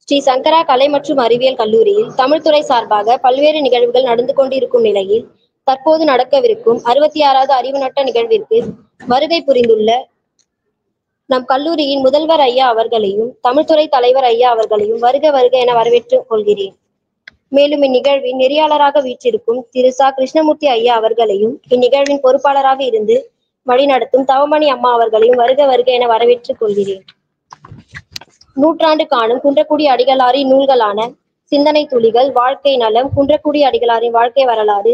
ஸ்ரீ சங்கரா கலை மற்றும் அறிவியல் கல்லூரியில் தமிழ்துறை சார்பாக பல்வேறு நிகழ்வுகள் நடந்து கொண்டிருக்கும் நிலையில் தற்போது நடக்கவிருக்கும் 66வது அறிவு நட்ட நிகழ்விற்கு வருகை புரிந்துள்ள நம் கல்லூரியின் முதல்வர் ஐயா அவர்களையும் தமிழ்துறை தலைவர் ஐயா அவர்களையும் வருக வருக என வரவேற்றுக் கொள்கிறேன். மேலும் இந்நிகழ்வின் நெறியாளராக வீற்றிருக்கும் திரு ச. கிருஷ்ணமூர்த்தி ஐயா அவர்களையும் இந்நிகழ்வின் பொறுப்பாளராக இருந்து வழிநடத்தும் தவமணி அம்மா அவர்களையும் வருக வருக என வரவேற்றுக் கொள்கிறேன். நூற்றாண்டு காணும் குன்றக்குடி அடிகளாரின் நூல்களான சிந்தனை துளிகள், வாழ்க்கை நலம், குன்றக்குடி அடிகளாரின் வாழ்க்கை வரலாறு,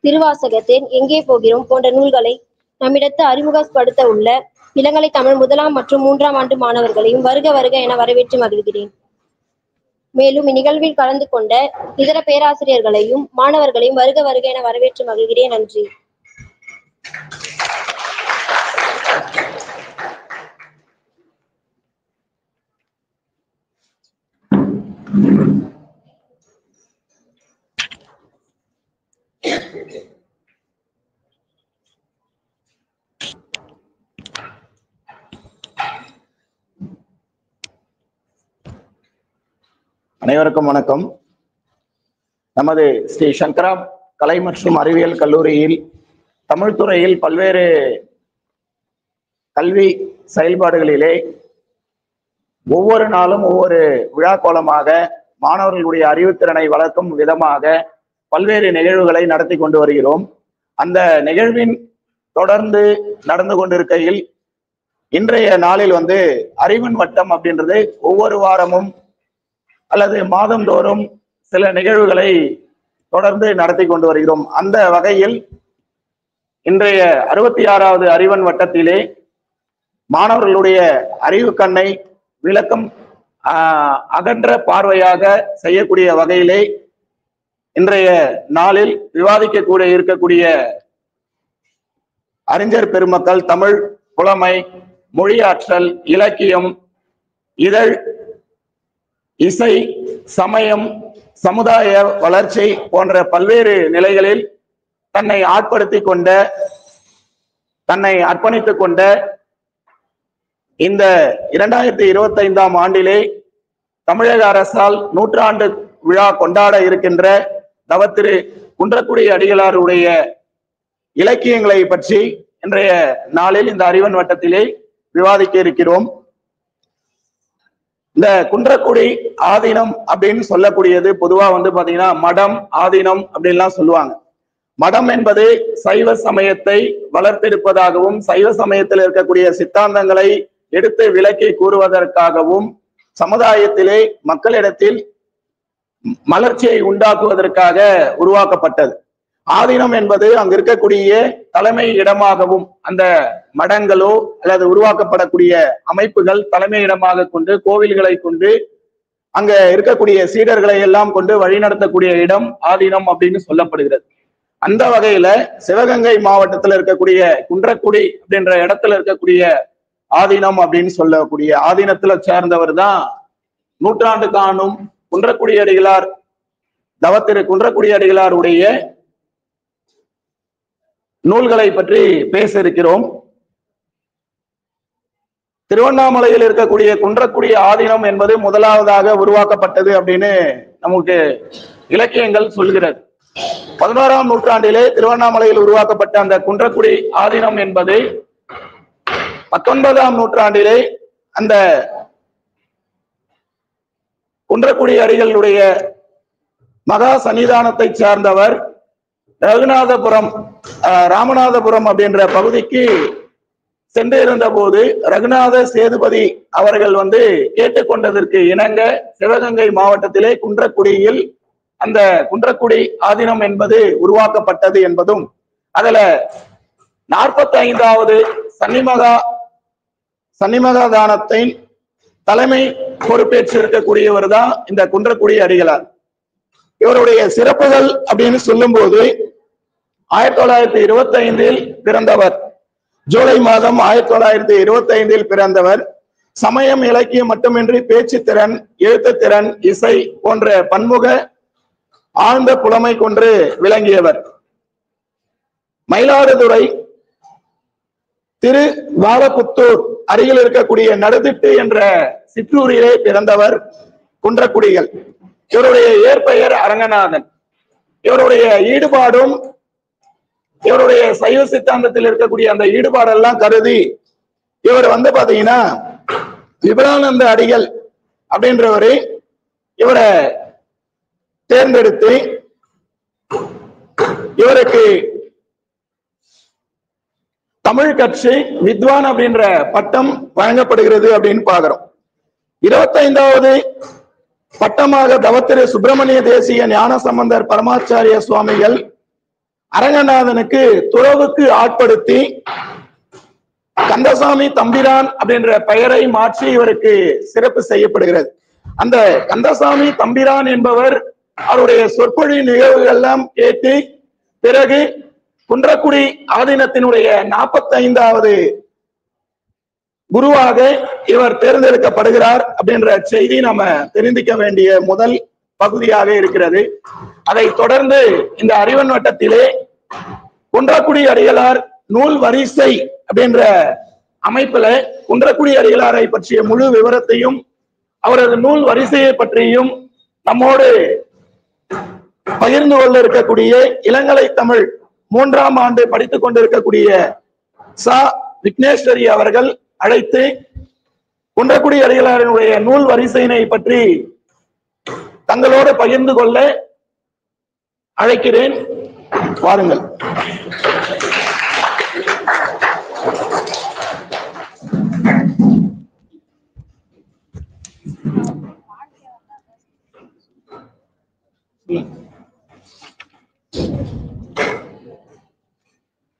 திருவாசகத்தேன், எங்கே போகிறோம் போன்ற நூல்களை நம்மிடத்து அறிமுகப்படுத்த உள்ள இளங்கலை தமிழ் 1ஆம் மற்றும் 3ஆம் ஆண்டு மாணவர்களையும் வருக வருக என வரவேற்று மகிழ்கிறேன். மேலும் இந்நிகழ்வில் கலந்து கொண்ட இதர பேராசிரியர்களையும் மாணவர்களையும் வருக வருக என வரவேற்று மகிழ்கிறேன். நன்றி. அனைவருக்கும் வணக்கம். நமது ஸ்ரீ சங்கரா கலை மற்றும் அறிவியல் கல்லூரியில் தமிழ்துறையில் பல்வேறு கல்வி செயல்பாடுகளிலே ஒவ்வொரு நாளும் ஒவ்வொரு விழா கோலமாக மாணவர்களுடைய அறிவுத்திறனை வளர்க்கும் விதமாக பல்வேறு நிகழ்வுகளை நடத்தி கொண்டு வருகிறோம். அந்த நிகழ்வின் தொடர்ந்து நடந்து கொண்டிருக்கையில் இன்றைய நாளில் அறிவின் வட்டம் அப்படின்றது ஒவ்வொரு வாரமும் அல்லது மாதந்தோறும் சில நிகழ்வுகளை தொடர்ந்து நடத்தி கொண்டு வருகிறோம். அந்த வகையில் இன்றைய 66வது அறிவன் வட்டத்திலே மாணவர்களுடைய அறிவு கண்ணை விளக்கம் அகன்ற பார்வையாக செய்யக்கூடிய வகையிலே இன்றைய நாளில் விவாதிக்கக்கூடிய இருக்கக்கூடிய அறிஞர் பெருமக்கள் தமிழ், புலமை, மொழியாற்றல், இலக்கியம், இதழ், இசை, சமயம், சமுதாய வளர்ச்சி போன்ற பல்வேறு நிலைகளில் தன்னை ஆட்படுத்திக் கொண்ட, தன்னை அர்ப்பணித்துக் கொண்ட இந்த 2025ஆம் ஆண்டிலே தமிழக அரசால் நூற்றாண்டு விழா கொண்டாட இருக்கின்ற தவத்திரு குன்றக்குடி அடிகளாருடைய இலக்கியங்களை பற்றி இன்றைய நாளில் இந்த அறிவன் வட்டத்திலே விவாதிக்க இருக்கிறோம். இந்த குன்றக்குடி ஆதீனம் அப்படின்னு சொல்லக்கூடியது பொதுவா பாத்தீங்கன்னா மடம், ஆதீனம் அப்படின்லாம் சொல்லுவாங்க. மடம் என்பது சைவ சமயத்தை வளர்த்தெடுப்பதாகவும் சைவ சமயத்தில் இருக்கக்கூடிய சித்தாந்தங்களை எடுத்து விளக்கி கூறுவதற்காகவும் சமுதாயத்திலே மக்களிடத்தில் மலர்ச்சியை உண்டாக்குவதற்காக உருவாக்கப்பட்டது. ஆதீனம் என்பது அங்கு இருக்கக்கூடிய தலைமை இடமாகவும் அந்த மடங்களோ அல்லது உருவாக்கப்படக்கூடிய அமைப்புகள் தலைமை இடமாக கொண்டு கோவில்களை கொண்டு அங்க இருக்கக்கூடிய சீடர்களை எல்லாம் கொண்டு வழிநடத்தக்கூடிய இடம் ஆதீனம் அப்படின்னு சொல்லப்படுகிறது. அந்த வகையில சிவகங்கை மாவட்டத்தில் இருக்கக்கூடிய குன்றக்குடி அப்படின்ற இடத்துல இருக்கக்கூடிய ஆதீனம் அப்படின்னு சொல்லக்கூடிய ஆதீனத்துல சேர்ந்தவர் தான் நூற்றாண்டு காணும் குன்றக்குடி அடிகளார் தவத்திரு குன்றக்குடி அடிகளாருடைய நூல்களை பற்றி பேச இருக்கிறோம். திருவண்ணாமலையில் இருக்கக்கூடிய குன்றக்குடி ஆதீனம் என்பது முதலாவதாக உருவாக்கப்பட்டது அப்படின்னு நமக்கு இலக்கியங்கள் சொல்கிறது. 11ஆம் நூற்றாண்டிலே திருவண்ணாமலையில் உருவாக்கப்பட்ட அந்த குன்றக்குடி ஆதீனம் என்பது 19ஆம் நூற்றாண்டிலே அந்த குன்றக்குடி அடிகளுடைய மகா சன்னிதானத்தை சார்ந்தவர் ரகுநாதபுரம், ராமநாதபுரம் அப்படின்ற பகுதிக்கு சென்று இருந்த போது ரகுநாத சேதுபதி அவர்கள் கேட்டுக்கொண்டதற்கு இணங்க சிவகங்கை மாவட்டத்திலே குன்றக்குடியில் அந்த குன்றக்குடி ஆதீனம் என்பது உருவாக்கப்பட்டது என்பதும் அதுல 45வது சன்னிமகாதானத்தின் தலைமை பொறுப்பேற்று இருக்கக்கூடியவர் தான் இந்த குன்றக்குடி அடிகளார். இவருடைய சிறப்புகள் அப்படின்னு சொல்லும் போது 1925 பிறந்தவர். ஜூலை மாதம் 1925 பிறந்தவர். சமயம், இலக்கியம் மட்டுமின்றி பேச்சுத்திறன், எழுத்துத்திறன், இசை போன்ற பன்முக ஆழ்ந்த புலமை கொண்டு விளங்கியவர். மயிலாடுதுறை திரு வாரபுத்தூர் அருகில் இருக்கக்கூடிய நடுதிட்டு என்ற சிற்றூரிலே பிறந்தவர். குன்றக்குடிகள். இவருடைய இயற்பெயர் அரங்கநாதன். இவருடைய ஈடுபாடும் இவருடைய சைவ சித்தாந்தத்தில் இருக்கக்கூடிய அந்த ஈடுபாடெல்லாம் கருதி இவர் பாத்தீங்கன்னா விபுலானந்த அடிகள் அப்படின்றவரு இவரை தேர்ந்தெடுத்து இவருக்கு தமிழ் கற்று வித்வான் அப்படின்ற பட்டம் வழங்கப்படுகிறது அப்படின்னு பாக்குறோம். 25வது பட்டமாக தவத்திரு சுப்பிரமணிய தேசிய ஞான சம்பந்தர் பரமாச்சாரிய சுவாமிகள் அரங்கநாதனுக்கு துறவுக்கு ஆட்படுத்தி கந்தசாமி தம்பிரான் அப்படின்ற பெயரை மாற்றி இவருக்கு சிறப்பு செய்யப்படுகிறது. அந்த கந்தசாமி தம்பிரான் என்பவர் அவருடைய சொற்பொழி நிகழ்வுகள் எல்லாம் கேட்டு பிறகு குன்றக்குடி ஆதீனத்தினுடைய 45வது குருவாக இவர் தேர்ந்தெடுக்கப்படுகிறார் அப்படின்ற செய்தி நம்ம தெரிந்திக்க வேண்டிய முதல் பகுதியாக இருக்கிறது. அதை தொடர்ந்து இந்த அறிவன் வட்டத்திலே குன்றக்குடி அடிகளார் நூல் வரிசை அப்படின்ற அமைப்புல குன்றக்குடி அடிகளாரை பற்றிய முழு விவரத்தையும் அவரது நூல் வரிசையை பற்றியும் நம்மோடு பகிர்ந்து கொள்ள இருக்கக்கூடிய இளங்கலை தமிழ் 3ஆம் ஆண்டு படித்துக் கொண்டிருக்கக்கூடிய சா விக்னேஸ்வரி அவர்கள் அழைத்து குன்றக்குடி அடிகளாரினுடைய நூல் வரிசையினை பற்றி தங்களோடு பகிர்ந்து கொள்ள அழைக்கிறேன். வாருங்கள்.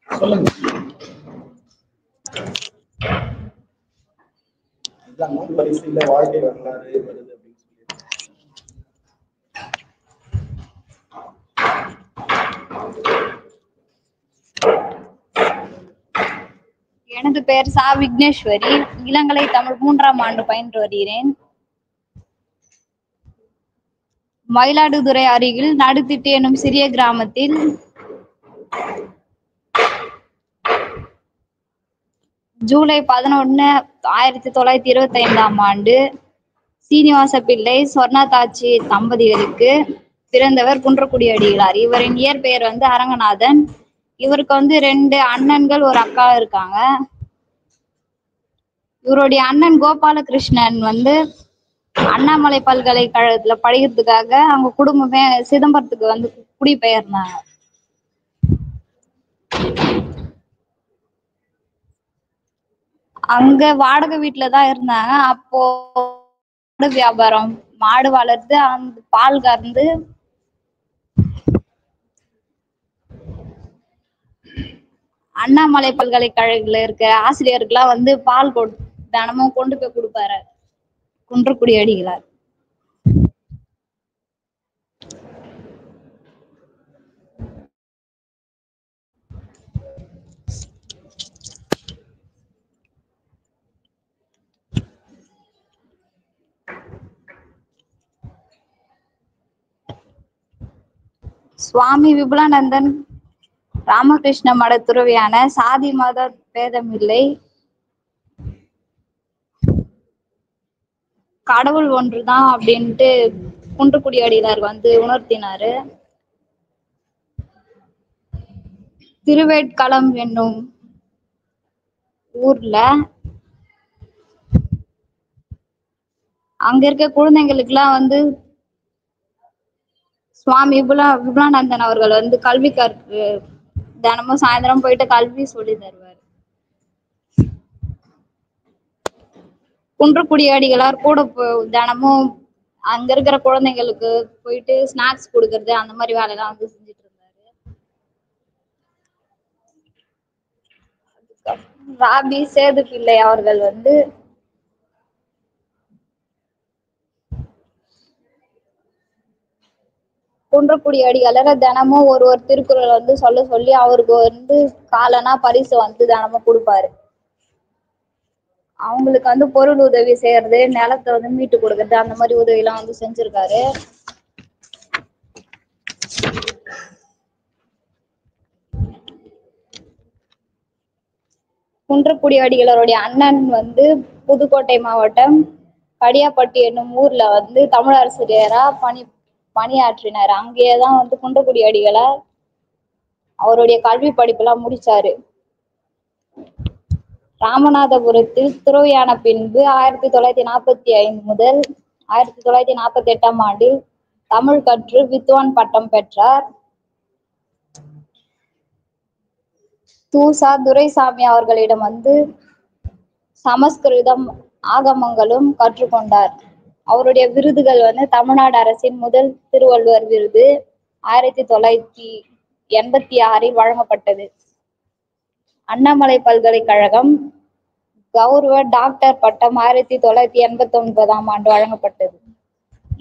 சொல்லுங்க. நூல் வரிசையில வாழ்க்கை வரலாறு வருது அப்படின்னு எனது பெயர் சா விக்னேஸ்வரி. இளங்கலை தமிழ் 3ஆம் ஆண்டு பயின்று வருகிறேன். மயிலாடுதுறை அருகில் நடுத்திட்டு எனும் சிறிய கிராமத்தில் ஜூலை 11, 1925ஆம் ஆண்டு சீனிவாச பிள்ளை சொர்ணதாச்சி தம்பதிகளுக்கு பிறந்தவர் குன்றக்குடி அடிகளார். இவரின் இயற்பெயர் அரங்கநாதன். இவருக்கு 2 அண்ணன்கள், ஒரு அக்கா இருக்காங்க. இவருடைய அண்ணன் கோபாலகிருஷ்ணன் அண்ணாமலை பல்கலைக்கழகத்துல படிக்கிறதுக்காக அவங்க குடும்பமே சிதம்பரத்துக்கு குடிபெயர்ந்தாங்க. அங்க வாடகை வீட்டுலதான் இருந்தாங்க. அப்போ வியாபாரம், மாடு வளர்த்து அந்த பால் கறந்து அண்ணாமலை பல்கலைக்கழகத்துல இருக்க ஆசிரியருக்கெல்லாம் பால் தினமும் கொண்டு போய் கொடுப்பாரு குன்றக்குடி அடிகளார். சுவாமி விபுலானந்தன் ராமகிருஷ்ண மட துறவியான சாதி மத பேதமில்லை, கடவுள் ஒன்றுதான் அப்படின்ட்டு குன்றக்குடி அடிகளார் உணர்த்தினாரு. திருவேட்களம் என்னும் ஊர்ல அங்க இருக்க குழந்தைங்களுக்குலாம் சுவாமி விபுலானந்தன் அவர்கள் கல்வி தினமும் சாயந்தரம் போயிட்டு கல்வி சொல்லி தருவார். குன்றக்குடி அடிகளார் கூட தினமும் அங்க இருக்கிற குழந்தைங்களுக்கு போயிட்டு ஸ்நாக்ஸ் கொடுக்கறது, அந்த மாதிரி வேலையெல்லாம் செஞ்சுட்டு இருந்தாரு. ராபி சேது பிள்ளை அவர்கள் குன்றக்குடி அடிகளார் தினமும் ஒரு திருக்குறள் சொல்ல சொல்லி அவருக்கு காலனா பரிசு தினமும் கொடுப்பாரு. அவங்களுக்கு பொருள் உதவி செய்யறது, நிலத்தை மீட்டு கொடுக்கறது, அந்த மாதிரி உதவி எல்லாம் செஞ்சிருக்காரு. குன்றக்குடி அடிகளாருடைய அண்ணன் புதுக்கோட்டை மாவட்டம் கடியாப்பட்டி என்னும் ஊர்ல வந்து தமிழாசிரியரா பணியாற்றினார். அங்கேயேதான் வந்து குன்றக்குடி அடிகளார் அவருடைய கல்வி படிப்பெல்லாம் முடிச்சாரு. ராமநாதபுரத்தில் துறவியான பின்பு 1945 முதல் 1948 ஆண்டில் தமிழ் கற்று வித்வான் பட்டம் பெற்றார். தூசா துரைசாமி அவர்களிடம் வந்து சமஸ்கிருதம் ஆகமங்களும் கற்றுக்கொண்டார். அவருடைய விருதுகள் வந்து தமிழ்நாடு அரசின் முதல் திருவள்ளுவர் விருது 1986 வழங்கப்பட்டது. அண்ணாமலை பல்கலைக்கழகம் கௌரவ டாக்டர் பட்டம் 1989 வழங்கப்பட்டது.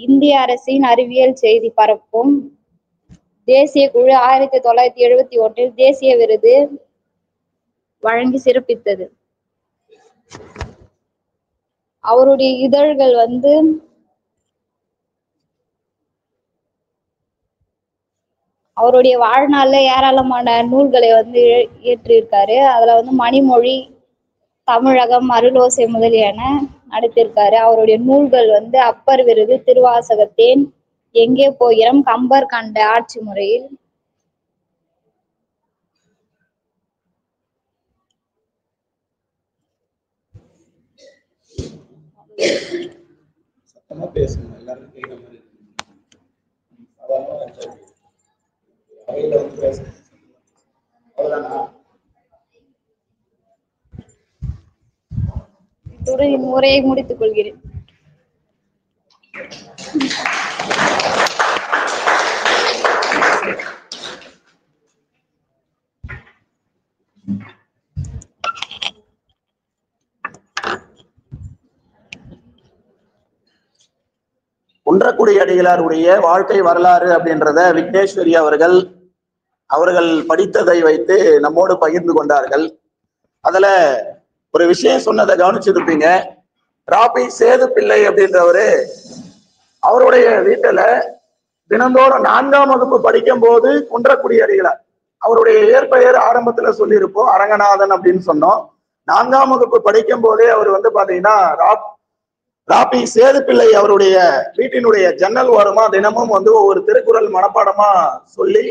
இந்திய அரசின் அறிவியல் செய்தி பரப்பும் தேசிய குழு 1971 தேசிய விருது வழங்கி சிறப்பித்தது. அவருடைய இதழ்கள் வந்து அவருடைய வாழ்நாள்ல ஏராளமான நூல்களை வந்து இயற்றியிருக்காரு. அதுல வந்து மணிமொழி, தமிழகம், அருளோசை முதலியன நடத்தியிருக்காரு. அவருடைய நூல்கள் வந்து அப்பர் விருது, திருவாசகத்தேன், எங்கே போகிறோம், கம்பர் கண்ட ஆட்சி முறையில், இத்துடன் உரையை முடித்துக் கொள்கிறேன். குன்றக்குடி அடிகளாருடைய வாழ்க்கை வரலாறு அப்படின்றத விக்னேஸ்வரி அவர்கள் படித்ததை வைத்து நம்மோடு பகிர்ந்து கொண்டார்கள். அதுல ஒரு விஷயம் சொன்னதை கவனிச்சிருப்பீங்க. ராபி சேது பிள்ளை அப்படின்றவரு அவருடைய வீட்டுல தினந்தோறும் 4ஆம் வகுப்பு படிக்கும் போது குன்றக்குடி அடிகளார், அவருடைய இயற்பெயர் ஆரம்பத்துல சொல்லியிருப்போம், அரங்கநாதன் அப்படின்னு சொன்னோம். 4ஆம் வகுப்பு படிக்கும் போதே அவர் வந்து பாத்தீங்கன்னா ராபி சேது பிள்ளை அவருடைய வீட்டினுடைய ஜன்னல் ஓரமா தினமும் வந்து ஒவ்வொரு திருக்குறள் மனப்பாடமா சொல்லி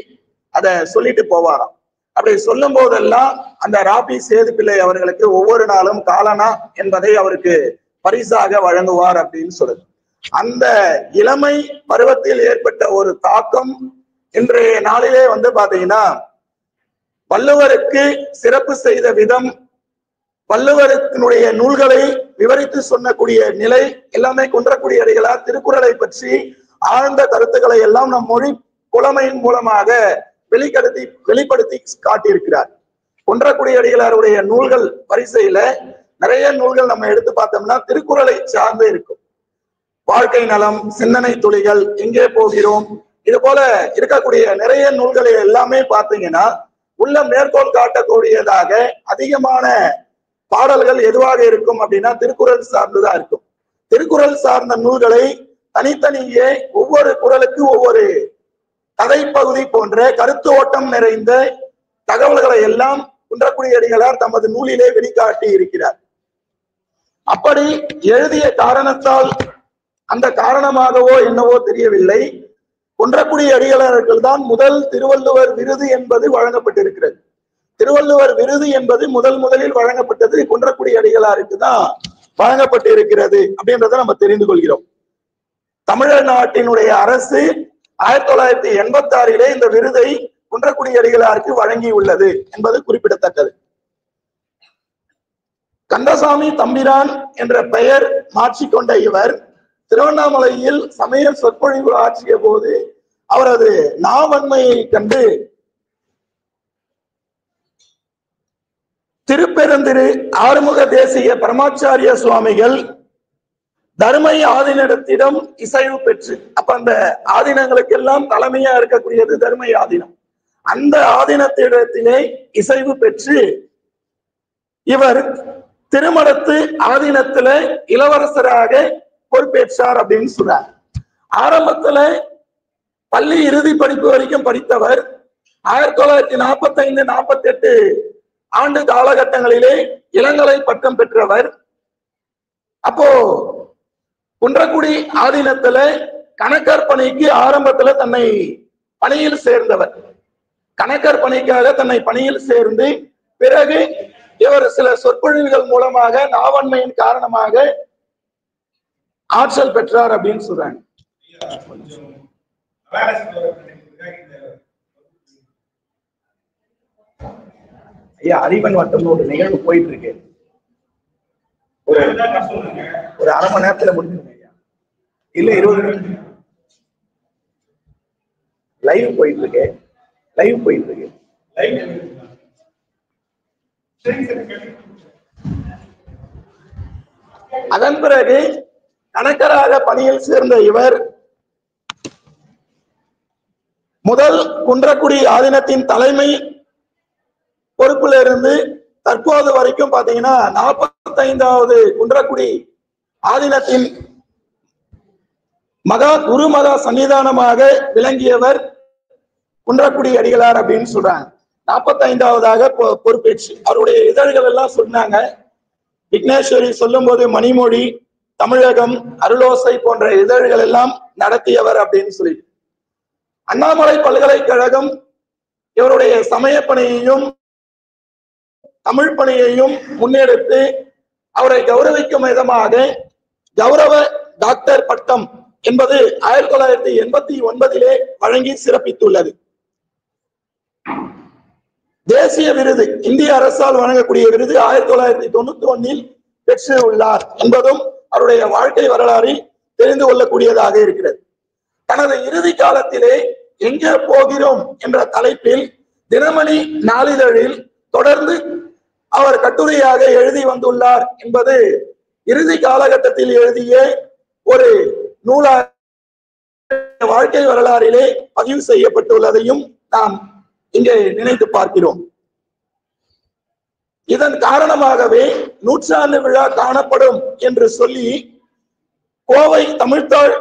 அதை சொல்லிட்டு போவாராம். அப்படி சொல்லும் போதெல்லாம் அந்த ராபி சேது பிள்ளை அவர்களுக்கு ஒவ்வொரு நாளும் காலனா என்பதை அவருக்கு பரிசாக வழங்குவார் அப்படின்னு சொல்லுது. அந்த இளமை பருவத்தில் ஏற்பட்ட ஒரு தாக்கம் இன்றைய நாளிலே வந்து பாத்தீங்கன்னா வள்ளுவருக்கு சிறப்பு செய்த விதம், வள்ளுவருடைய நூல்களை விவரித்து சொன்னக்கூடிய நிலை எல்லாமே குன்றக்குடி அடிகளார் திருக்குறளை பற்றி ஆழ்ந்த கருத்துக்களை எல்லாம் நம் மொழி புலமையின் மூலமாக வெளிப்படுத்தி காட்டியிருக்கிறார். குன்றக்குடி அடிகளாருடைய நூல்கள் வரிசையில நிறைய நூல்கள் நம்ம எடுத்து பார்த்தோம்னா திருக்குறளை சார்ந்து இருக்கும். வாழ்க்கை நலம், சிந்தனை துளிகள், எங்கே போகிறோம், இது போல இருக்கக்கூடிய நிறைய நூல்களை எல்லாமே பார்த்தீங்கன்னா உள்ள மேற்கோள் காட்டக்கூடியதாக அதிகமான பாடல்கள் எதுவாக இருக்கும் அப்படின்னா திருக்குறள் சார்ந்துதான் இருக்கும். திருக்குறள் சார்ந்த நூல்களை தனித்தனியே ஒவ்வொரு குறளுக்கு ஒவ்வொரு கதை பகுதி போன்ற கருத்து ஓட்டம் நிறைந்த தகவல்களை எல்லாம் குன்றக்குடி அடிகளார் தமது நூலிலே வெளிக்காட்டி இருக்கிறார். அப்படி எழுதிய காரணத்தால், அந்த காரணமாகவோ என்னவோ தெரியவில்லை, குன்றக்குடி அடிகளார்கள் தான் முதல் திருவள்ளுவர் விருது என்பது வழங்கப்பட்டிருக்கிறது. திருவள்ளுவர் விருது என்பது முதலில் வழங்கப்பட்டது குன்றக்குடி அடிகளாருக்கு தான் வழங்கப்பட்டு இருக்கிறது அப்படின்றத நம்ம தெரிந்து கொள்கிறோம். தமிழ்நாட்டினுடைய அரசு 1986 இந்த விருதை குன்றக்குடி அடிகளாருக்கு வழங்கி உள்ளது என்பது குறிப்பிடத்தக்கது. கந்தசாமி தம்பிரான் என்ற பெயர் மாற்றிக்கொண்ட இவர் திருவண்ணாமலையில் சமய சொற்பொழிவு ஆற்றிய போது அவரது நாவன்மையை கண்டு திருப்பெருந்திரு ஆறுமுக தேசிய பரமாச்சாரிய சுவாமிகள் தர்மை ஆதீனத்திடம் இசைவு பெற்று, அப்ப அந்த ஆதீனங்களுக்கு எல்லாம் தலைமையா இருக்கக்கூடியது தர்மை ஆதீனம், அந்த ஆதீனத்திடத்திலே இசைவு பெற்று இவர் திருமணத்து ஆதீனத்துல இளவரசராக பொறுப்பேற்றார் அப்படின்னு சொன்னார். ஆரம்பத்துல பள்ளி இறுதி படிப்பு வரைக்கும் படித்தவர் 1945-48 ஆண்டு காலகட்டங்களிலே இளங்கலை பட்டம் பெற்றவர். அப்போ குன்றக்குடி ஆதீனத்துல கணக்கர் பணிக்கு ஆரம்பத்துல தன்னை பணியில் சேர்ந்தவர். கணக்கர் பணிக்காக தன்னை பணியில் சேர்ந்து பிறகு இவர் சில சொற்பொழிவுகள் மூலமாக நாவன்மையின் காரணமாக ஆற்றல் பெற்றார் அப்படின்னு சொல்றாங்க. ஐயா, அறிவன் வட்டம்னு ஒரு நிகழ்வு போயிட்டு இருக்கு. ஒரு அரை மணி நேரத்துல முடிஞ்சுங்க ஐயா. இல்ல 20 நிமிஷம் லைவ் போயிட்டு இருக்கு. அதன் பிறகு கணக்கராக பணியில் சேர்ந்த இவர் முதல் குன்றக்குடி ஆதீனத்தின் தலைமை பொறுப்புல இருந்து தற்போது வரைக்கும் பாத்தீங்கன்னா 45வது குன்றக்குடி ஆதீனத்தின் குருமகா சன்னிதானமாக விளங்கியவர் குன்றக்குடி அடிகளார் அப்படின்னு சொல்றாங்க. 45வதாக பொறுப்பேற்று அவருடைய இதழ்கள் எல்லாம் சொன்னாங்க. விக்னேஸ்வரி சொல்லும் போது மணிமொழி, தமிழகம், அருளோசை போன்ற இதழ்கள் எல்லாம் நடத்தியவர் அப்படின்னு சொல்லி. அண்ணாமலை பல்கலைக்கழகம் இவருடைய சமய பணியையும் தமிழ் பணியையும் முன்னெடுத்து அவரை கௌரவிக்கும் விதமாக கௌரவ டாக்டர் பட்டம் என்பது 1989 வழங்கி சிறப்பித்துள்ளது. தேசிய விருது, இந்திய அரசால் வழங்கக்கூடிய விருது 1991 பெற்று உள்ளார் என்பதும் அவருடைய வாழ்க்கை வரலாறில் தெரிந்து கொள்ளக்கூடியதாக இருக்கிறது. தனது இறுதி காலத்திலே எங்கே போகிறோம் என்ற தலைப்பில் தினமணி நாளிதழில் தொடர்ந்து அவர் கட்டுரையாக எழுதி வந்துள்ளார் என்பது இறுதி காலகட்டத்தில் எழுதிய ஒரு நூலாக வாழ்க்கை வரலாறிலே பதிவு செய்யப்பட்டுள்ளதையும் நாம் இங்கே நினைத்து பார்க்கிறோம். இதன் காரணமாகவே 100ஆண்டு விழா காணப்படும் என்று சொல்லி கோவை தமிழ்த்தாள்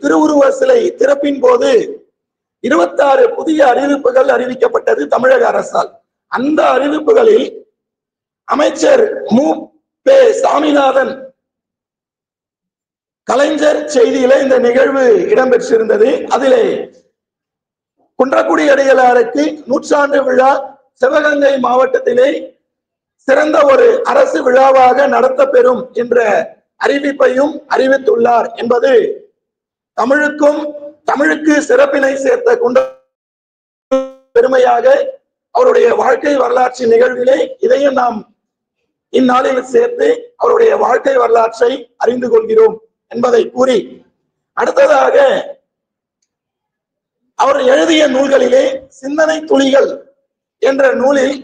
திருவுருவ சிலை திறப்பின் போது 26 புதிய அறிவிப்புகள் அறிவிக்கப்பட்டது தமிழக அரசால். அந்த அறிவிப்புகளில் அமைச்சர் மு. பெ. சாமிநாதன் கலைஞர் செய்தியில இந்த நிகழ்வு இடம்பெற்றிருந்தது. அதிலே குன்றக்குடி அடிகளாருக்கு 100ஆண்டு விழா சிவகங்கை மாவட்டத்திலே சிறந்த ஒரு அரசு விழாவாக நடத்தப்பெறும் என்ற அறிவிப்பையும் அறிவித்துள்ளார் என்பது தமிழுக்கு சிறப்பினை சேர்த்த குன்ற பெருமையாக அவருடைய வாழ்க்கை வரலாற்று நிகழ்விலே இதையும் நாம் இந்நாளில் சேர்த்து அவருடைய வாழ்க்கை வரலாற்றை அறிந்து கொள்கிறோம் என்பதை கூறி, அடுத்ததாக அவர் எழுதிய நூல்களிலே சிந்தனை துளிகள் என்ற நூலில்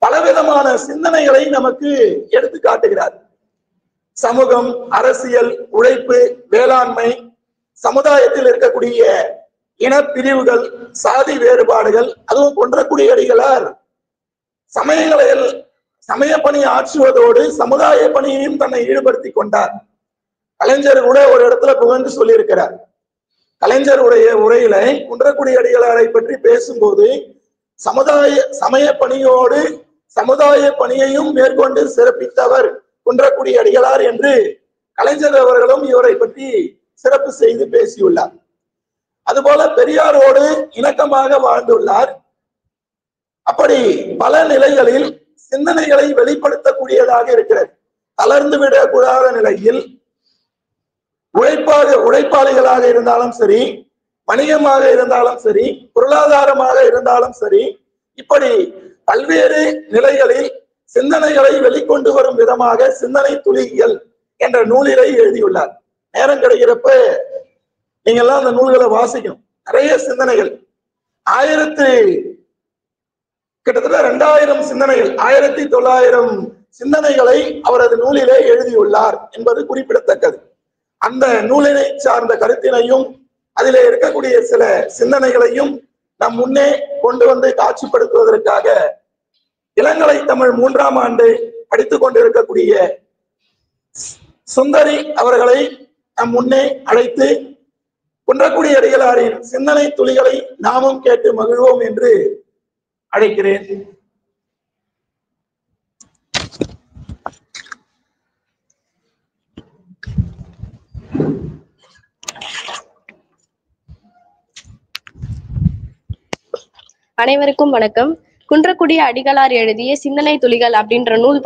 பலவிதமான சிந்தனைகளை நமக்கு எடுத்து காட்டுகிறார். சமூகம், அரசியல், உழைப்பு, வேளாண்மை, சமுதாயத்தில் இருக்கக்கூடிய இனப்பிரிவுகள், சாதி வேறுபாடுகள், அதுவும் குன்றக்குடி அடிகளார் சமய பணி ஆற்றுவதோடு சமுதாய பணியையும் தன்னை ஈடுபடுத்தி கொண்டார். கலைஞர் கூட ஒரு இடத்துல புகழ்ந்து சொல்லியிருக்கிறார். கலைஞருடைய உரையில குன்றக்குடி அடிகளாரை பற்றி பேசும்போது சமய பணியோடு சமுதாய பணியையும் மேற்கொண்டு சிறப்பித்தவர் குன்றக்குடி அடிகளார் என்று கலைஞர் அவர்களும் இவரை பற்றி சிறப்பு செய்து பேசியுள்ளார். அதுபோல பெரியாரோடு இணக்கமாக வாழ்ந்துள்ளார். அப்படி பல நிலைகளில் சிந்தனைகளை வெளிப்படுத்தக்கூடியதாக இருக்கிறது. தளர்ந்து விடக்கூடாத நிலையில் உழைப்பாளிகளாக இருந்தாலும் சரி, வணிகமாக இருந்தாலும் சரி, பொருளாதாரமாக இருந்தாலும் சரி, இப்படி பல்வேறு நிலைகளில் சிந்தனைகளை வெளிக்கொண்டு வரும் விதமாக சிந்தனை துளிகள் என்ற நூலிலை எழுதியுள்ளார். நேரம் கிடைக்கிறப்ப நீங்க எல்லாம் அந்த நூல்களை வாசிக்கணும். நிறைய சிந்தனைகள், கிட்டத்தட்ட 2000 சிந்தனைகள், 1900 சிந்தனைகளை அவரது நூலிலே எழுதியுள்ளார் என்பது குறிப்பிடத்தக்கது. அந்த நூலினை சார்ந்த கருத்தினையும் அதிலே இருக்கக்கூடிய சில சிந்தனைகளையும் நம் முன்னே கொண்டு வந்து காட்சிப்படுத்துவதற்காக இளங்கலை தமிழ் 3ஆம் ஆண்டு படித்துக் கொண்டிருக்கக்கூடிய சுந்தரி அவர்களை நம் முன்னே அழைத்து குன்றக்குடி அடிகளாரின் சிந்தனை துளிகளை நாமும் கேட்டு மகிழ்வோம் என்று அழைக்கிறேன். அனைவருக்கும் வணக்கம். குன்றக்குடி அடிகளார் எழுதிய சிந்தனை துளிகள் அப்படின்ற நூல்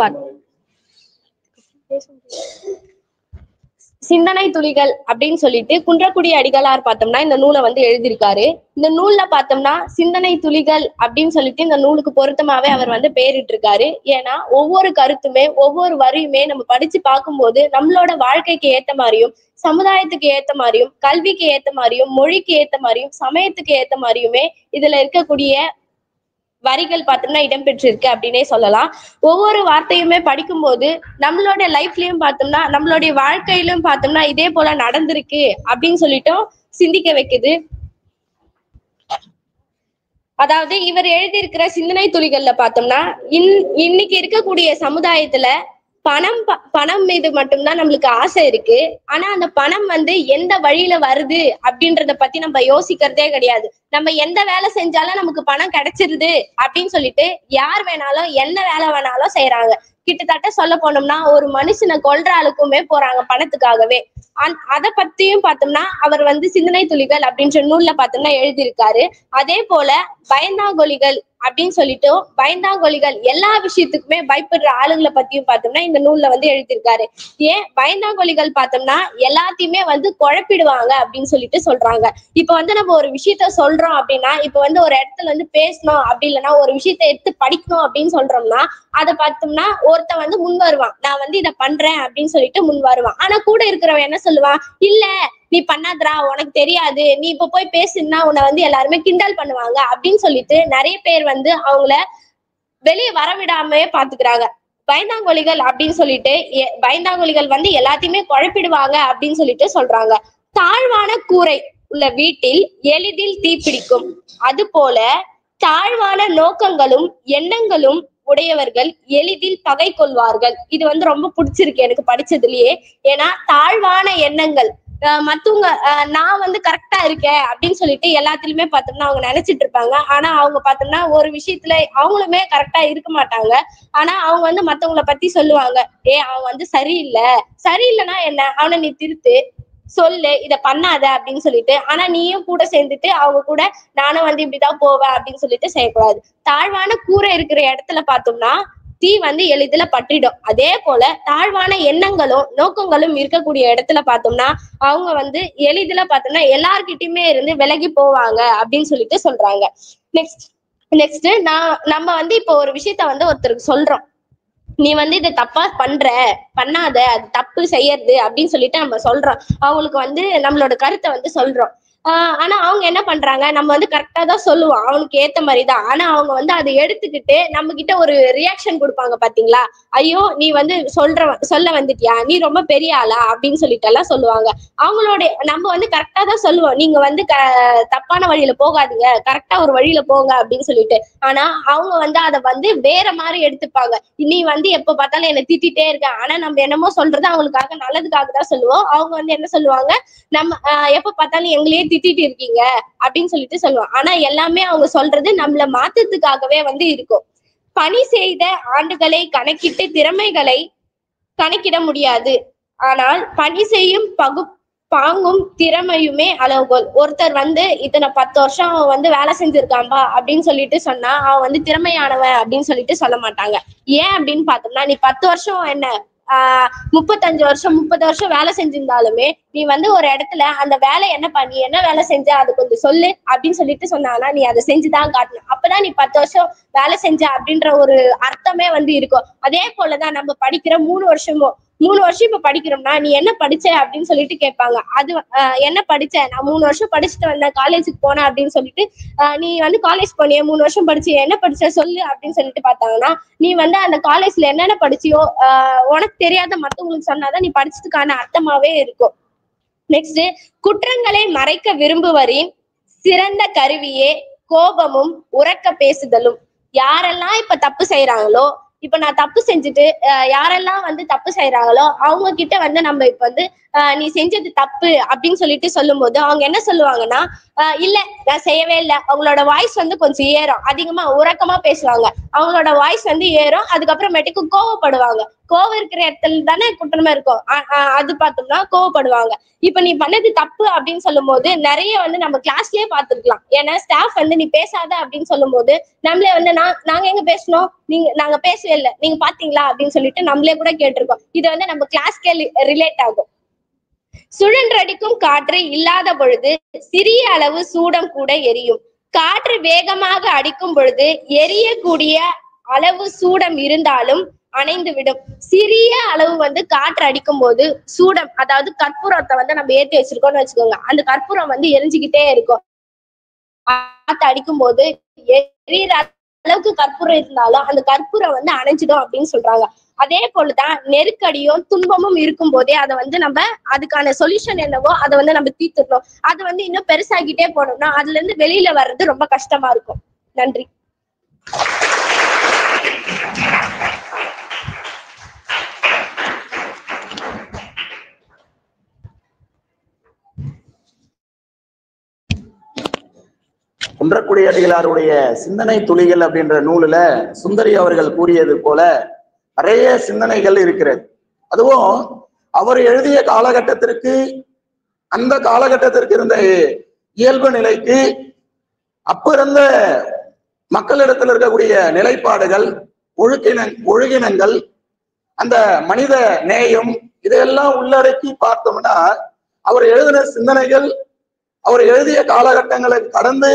சிந்தனை துளிகள் அப்படின்னு சொல்லிட்டு குன்றக்குடி அடிகளார் பார்த்தோம்னா இந்த நூலை வந்து எழுதியிருக்காரு. இந்த நூல்ல பார்த்தோம்னா சிந்தனை துளிகள் அப்படின்னு சொல்லிட்டு இந்த நூலுக்கு பொருத்தமாவே அவர் வந்து பெயரிட்டு இருக்காரு. ஏன்னா ஒவ்வொரு கருத்துமே ஒவ்வொரு வரியுமே நம்ம படிச்சு பார்க்கும்போது நம்மளோட வாழ்க்கைக்கு ஏத்த மாதிரியும், சமுதாயத்துக்கு ஏத்த மாதிரியும், கல்விக்கு ஏத்த மாதிரியும், மொழிக்கு ஏத்த மாதிரியும், சமயத்துக்கு ஏத்த மாதிரியுமே இதுல இருக்கக்கூடிய வரிகள் பார்த்தோம்னா இடம்பெற்றிருக்கு அப்படின்னே சொல்லலாம். ஒவ்வொரு வார்த்தையுமே படிக்கும்போது நம்மளோட லைஃப்லயும் பார்த்தோம்னா நம்மளுடைய வாழ்க்கையிலும் பார்த்தோம்னா இதே போல நடந்திருக்கு அப்படின்னு சொல்லிட்டும் சிந்திக்க வைக்குது. அதாவது இவர் எழுதியிருக்கிற சிந்தனை துளிகள்ல பார்த்தோம்னா இன்னைக்கு இருக்கக்கூடிய சமுதாயத்துல பணம் மீது மட்டும்தான் நம்மளுக்கு ஆசை இருக்கு. ஆனா அந்த பணம் வந்து எந்த வழியில வருது அப்படின்றத பத்தி நம்ம யோசிக்கிறதே கிடையாது. நம்ம எந்த வேலை செஞ்சாலும் நமக்கு பணம் கிடைச்சிருது அப்படின்னு சொல்லிட்டு யார் வேணாலும் என்ன வேலை வேணாலும் செய்யறாங்க. கிட்டத்தட்ட சொல்ல போனோம்னா ஒரு மனுஷனை கொல்ற அளவுக்குமே போறாங்க பணத்துக்காகவே. அதை பத்தியும் பார்த்தோம்னா அவர் வந்து சிந்தனை துளிகள் அப்படின்ற நூல்ல பார்த்தோம்னா எழுதியிருக்காரு. அதே போல பயந்தாங்கொலிகள் அப்படின்னு சொல்லிட்டு பயந்தாங்கொலிகள் எல்லா விஷயத்துக்குமே பயப்படுற ஆளுங்களை பத்தியும் பார்த்தோம்னா இந்த நூல்ல வந்து எழுதியிருக்காரு. ஏன் பயந்தாங்கொலிகள் பார்த்தோம்னா எல்லாத்தையுமே வந்து குழப்பிடுவாங்க அப்படின்னு சொல்லிட்டு சொல்றாங்க. இப்ப வந்து நம்ம ஒரு விஷயத்த சொல்றோம் அப்படின்னா, இப்ப வந்து ஒரு இடத்துல வந்து பேசணும் அப்படி இல்லைன்னா ஒரு விஷயத்த எடுத்து படிக்கணும் அப்படின்னு சொல்றோம்னா அதை பார்த்தோம்னா ஒருத்தன் வந்து முன் வருவான், நான் வந்து இதை பண்றேன் அப்படின்னு சொல்லிட்டு முன் வருவான். ஆனா கூட இருக்கிறவன் என்ன சொல்லுவான், இல்ல நீ பண்ணாதடா, உனக்கு தெரியாது, நீ இப்ப போய் பேசுனா உன்னை வந்து எல்லாருமே கிண்டல் பண்ணுவாங்க அப்படின்னு சொல்லிட்டு நிறைய பேர் வந்து அவங்கள வெளியே வரவிடாமே பாத்துக்கிறாங்க. பயந்தாங்கொலிகள் அப்படின்னு சொல்லிட்டு பயந்தாங்கொலிகள் வந்து எல்லாத்தையுமே குழப்பிடுவாங்க அப்படின்னு சொல்லிட்டு சொல்றாங்க. தாழ்வான கூரை உள்ள வீட்டில் எளிதில் தீப்பிடிக்கும், அது போல தாழ்வான நோக்கங்களும் எண்ணங்களும் உடையவர்கள் எளிதில் பகை கொள்வார்கள். இது வந்து ரொம்ப பிடிச்சிருக்கு எனக்கு படிச்சதுலயே. ஏன்னா தாழ்வான எண்ணங்கள் மத்தவங்க நான் வந்து கரெக்டா இருக்கேன் அப்படின்னு சொல்லிட்டு எல்லாத்துலயுமே பார்த்தோம்னா அவங்க நினைச்சிட்டு இருப்பாங்க. ஆனா அவங்க பார்த்தோம்னா ஒரு விஷயத்துல அவங்களுமே கரெக்டா இருக்க மாட்டாங்க. ஆனா அவங்க வந்து மத்தவங்களை பத்தி சொல்லுவாங்க, அவன் வந்து சரியில்லைன்னா என்ன, அவனை நீ திருத்து சொல்லு, இத பண்ணாத அப்படின்னு சொல்லிட்டு. ஆனா நீயும் கூட சேர்ந்துட்டு அவங்க கூட நானும் வந்து இப்படிதான் போவேன் அப்படின்னு சொல்லிட்டு செய்யக்கூடாது. தாழ்வான கூரை இருக்கிற இடத்துல பார்த்தோம்னா தீ வந்து எளிதில் பற்றிடும். அதே போல தாழ்வான எண்ணங்களும் நோக்கங்களும் இருக்கக்கூடிய இடத்துல பார்த்தோம்னா அவங்க வந்து எளிதில் பார்த்தோம்னா எல்லார்கிட்டயுமே இருந்து விலகி போவாங்க அப்படின்னு சொல்லிட்டு சொல்றாங்க. நெக்ஸ்ட் நம்ம வந்து இப்போ ஒரு விஷயத்த வந்து ஒருத்தருக்கு சொல்றோம், நீ வந்து இதை தப்பா பண்ணாத, அது தப்பு செய்யறது அப்படின்னு சொல்லிட்டு நம்ம சொல்றோம். அவங்களுக்கு வந்து நம்மளோட கருத்தை வந்து சொல்றோம். ஆனா அவங்க என்ன பண்றாங்க, நம்ம வந்து கரெக்டா தான் சொல்லுவோம் அவனுக்கு ஏத்த மாதிரிதான். ஆனா அவங்க வந்து அதை எடுத்துக்கிட்டு நம்ம கிட்ட ஒரு ரியாக்ஷன் கொடுப்பாங்க பாத்தீங்களா, ஐயோ நீ வந்து சொல்ல வந்துட்டியா, நீ ரொம்ப பெரிய ஆளா அப்படின்னு சொல்லிட்டு எல்லாம் சொல்லுவாங்க. அவங்களோட நம்ம வந்து கரெக்டா தான் சொல்லுவோம், நீங்க வந்து தப்பான வழியில போகாதீங்க, கரெக்டா ஒரு வழியில போங்க அப்படின்னு சொல்லிட்டு. ஆனா அவங்க வந்து அதை வந்து வேற மாதிரி எடுத்துப்பாங்க. நீ வந்து எப்ப பார்த்தாலும் என்னை திட்டிட்டே இருக்க, ஆனா நம்ம என்னமோ சொல்றது அவங்களுக்காக நல்லதுக்காக தான் சொல்லுவோம். அவங்க வந்து என்ன சொல்லுவாங்க, நம்ம எப்ப பார்த்தாலும் எங்களையே திட்டிட்டு இருக்கீங்க அப்படின்னு சொல்லிட்டு சொல்லுவோம். ஆனா எல்லாமே அவங்க சொல்றது நம்மள மாத்தத்துக்காகவே வந்து இருக்கும். பணி செய்த ஆண்டுகளை கணக்கிட்டு திறமைகளை கணக்கிட முடியாது, ஆனால் பணி செய்யும் பாங்கும் திறமையுமே அளவுகோல். ஒருத்தர் வந்து இத்தனை 10 வருஷம் அவன் வந்து வேலை செஞ்சிருக்கான்பா அப்படின்னு சொல்லிட்டு சொன்னா அவன் வந்து திறமையானவன் அப்படின்னு சொல்லிட்டு சொல்ல மாட்டாங்க. ஏன் அப்படின்னு பார்த்தோம்னா, நீ 10 வருஷம் என்ன 35 வருஷம் 30 வருஷம் வேலை செஞ்சிருந்தாலுமே நீ வந்து ஒரு இடத்துல அந்த வேலை என்ன வேலை செஞ்ச அது கொஞ்சம் சொல்லு அப்படின்னு சொல்லிட்டு சொன்னானா நீ அதை செஞ்சுதான் காட்டணும். அப்பதான் நீ 10 வருஷம் வேலை செஞ்ச அப்படின்ற ஒரு அர்த்தமே வந்து இருக்கும். அதே போலதான் நம்ம படிக்கிற 3 வருஷம் இப்ப படிக்கிறோம்னா நீ என்ன படிச்ச அப்படின்னு சொல்லிட்டு கேட்பாங்க. அது என்ன படிச்ச, நான் 3 வருஷம் படிச்சுட்டு வந்தேன், காலேஜுக்கு போனேன் அப்படின்னு சொல்லிட்டு நீ வந்து காலேஜ் போனிய 3 வருஷம் படிச்சு என்ன படிச்ச சொல்லு அப்படின்னு சொல்லிட்டு பார்த்தாங்கன்னா நீ வந்து அந்த காலேஜ்ல என்னென்ன படிச்சியோ உனக்கு தெரியாத மத்தவங்களுக்கு சொன்னாதான் நீ படிச்சதுக்கான அர்த்தமாவே இருக்கும். நெக்ஸ்ட், குற்றங்களை மறைக்க விரும்புவரின் சிறந்த கருவியே கோபமும் உரக்க பேசுதலும். யாரெல்லாம் இப்ப தப்பு செய்யறாங்களோ, இப்ப நான் தப்பு செஞ்சுட்டு யாரெல்லாம் வந்து தப்பு செய்யறாங்களோ அவங்க கிட்ட வந்து நம்ம இப்ப வந்து நீ செஞ்சது தப்பு அப்படின்னு சொல்லிட்டு சொல்லும் போது அவங்க என்ன சொல்லுவாங்கன்னா, இல்ல நான் செய்யவே இல்லை. அவங்களோட வாய்ஸ் வந்து கொஞ்சம் ஏறும், அதிகமா உறக்கமா பேசுவாங்க, அவங்களோட வாய்ஸ் வந்து ஏறும், அதுக்கப்புறமேட்டுக்கு கோவப்படுவாங்க. கோவம் இருக்கிற இடத்துல தானே குற்றமா இருக்கும். அது பார்த்தோம்னா கோவப்படுவாங்க. இப்ப நீ பண்ணது தப்பு அப்படின்னு சொல்லும் போது நிறைய வந்து நம்ம கிளாஸ்லயே பார்த்துருக்கலாம். ஏன்னா ஸ்டாஃப் வந்து நீ பேசாத அப்படின்னு சொல்லும் போது நம்மளே வந்து நாங்க எங்க பேசணும், நாங்க பேசவே இல்லை, நீங்க பாத்தீங்களா அப்படின்னு சொல்லிட்டு நம்மளே கூட கேட்டிருக்கோம். இது வந்து நம்ம கிளாஸ்க்கே ரிலேட் ஆகும். சுழன்றடிக்கும் காற்று இல்லாத பொழுது சிறிய அளவு சூடம் கூட எரியும். காற்று வேகமாக அடிக்கும் பொழுது எரியக்கூடிய அளவு சூடம் இருந்தாலும் அணைந்து விடும். சிறிய அளவு வந்து காற்று அடிக்கும் போது சூடம், அதாவது கற்பூரத்தை வந்து நம்ம ஏற்றி வச்சிருக்கோம்னு வச்சுக்கோங்க, அந்த கற்பூரம் வந்து எரிஞ்சுக்கிட்டே இருக்கும். காற்று அடிக்கும் போது எரியற அளவுக்கு கற்பூரம் இருந்தாலும் அந்த கற்பூரம் வந்து அணைஞ்சிடும் அப்படின்னு சொல்றாங்க. அதே போலதான் நெருக்கடியும் துன்பமும் இருக்கும் போதே அதை வந்து நம்ம அதுக்கான சொல்யூஷன் என்னவோ அதை வந்து நம்ம தீர்த்துடணும். அது வந்து இன்னும் பெருசாகிட்டே போனோம்னா அதுல இருந்து வெளியில வர்றது ரொம்ப கஷ்டமா இருக்கும். நன்றி. குன்றக்குடி அடிகளாருடைய சிந்தனை துளிகள் அப்படின்ற நூலுல சுந்தரி அவர்கள் கூறியது போல நிறைய சிந்தனைகள் இருக்கிறது. அதுவும் அவர் எழுதிய காலகட்டத்திற்கு, அந்த காலகட்டத்திற்கு இருந்த இயல்பு நிலைக்கு, அப்ப இருந்த மக்களிடத்தில் இருக்கக்கூடிய நிலைப்பாடுகள், ஒழுகினங்கள், அந்த மனித நேயம், இதையெல்லாம் உள்ளடக்கி பார்த்தோம்னா அவர் எழுதின சிந்தனைகள் அவர் எழுதிய காலகட்டங்களை கடந்து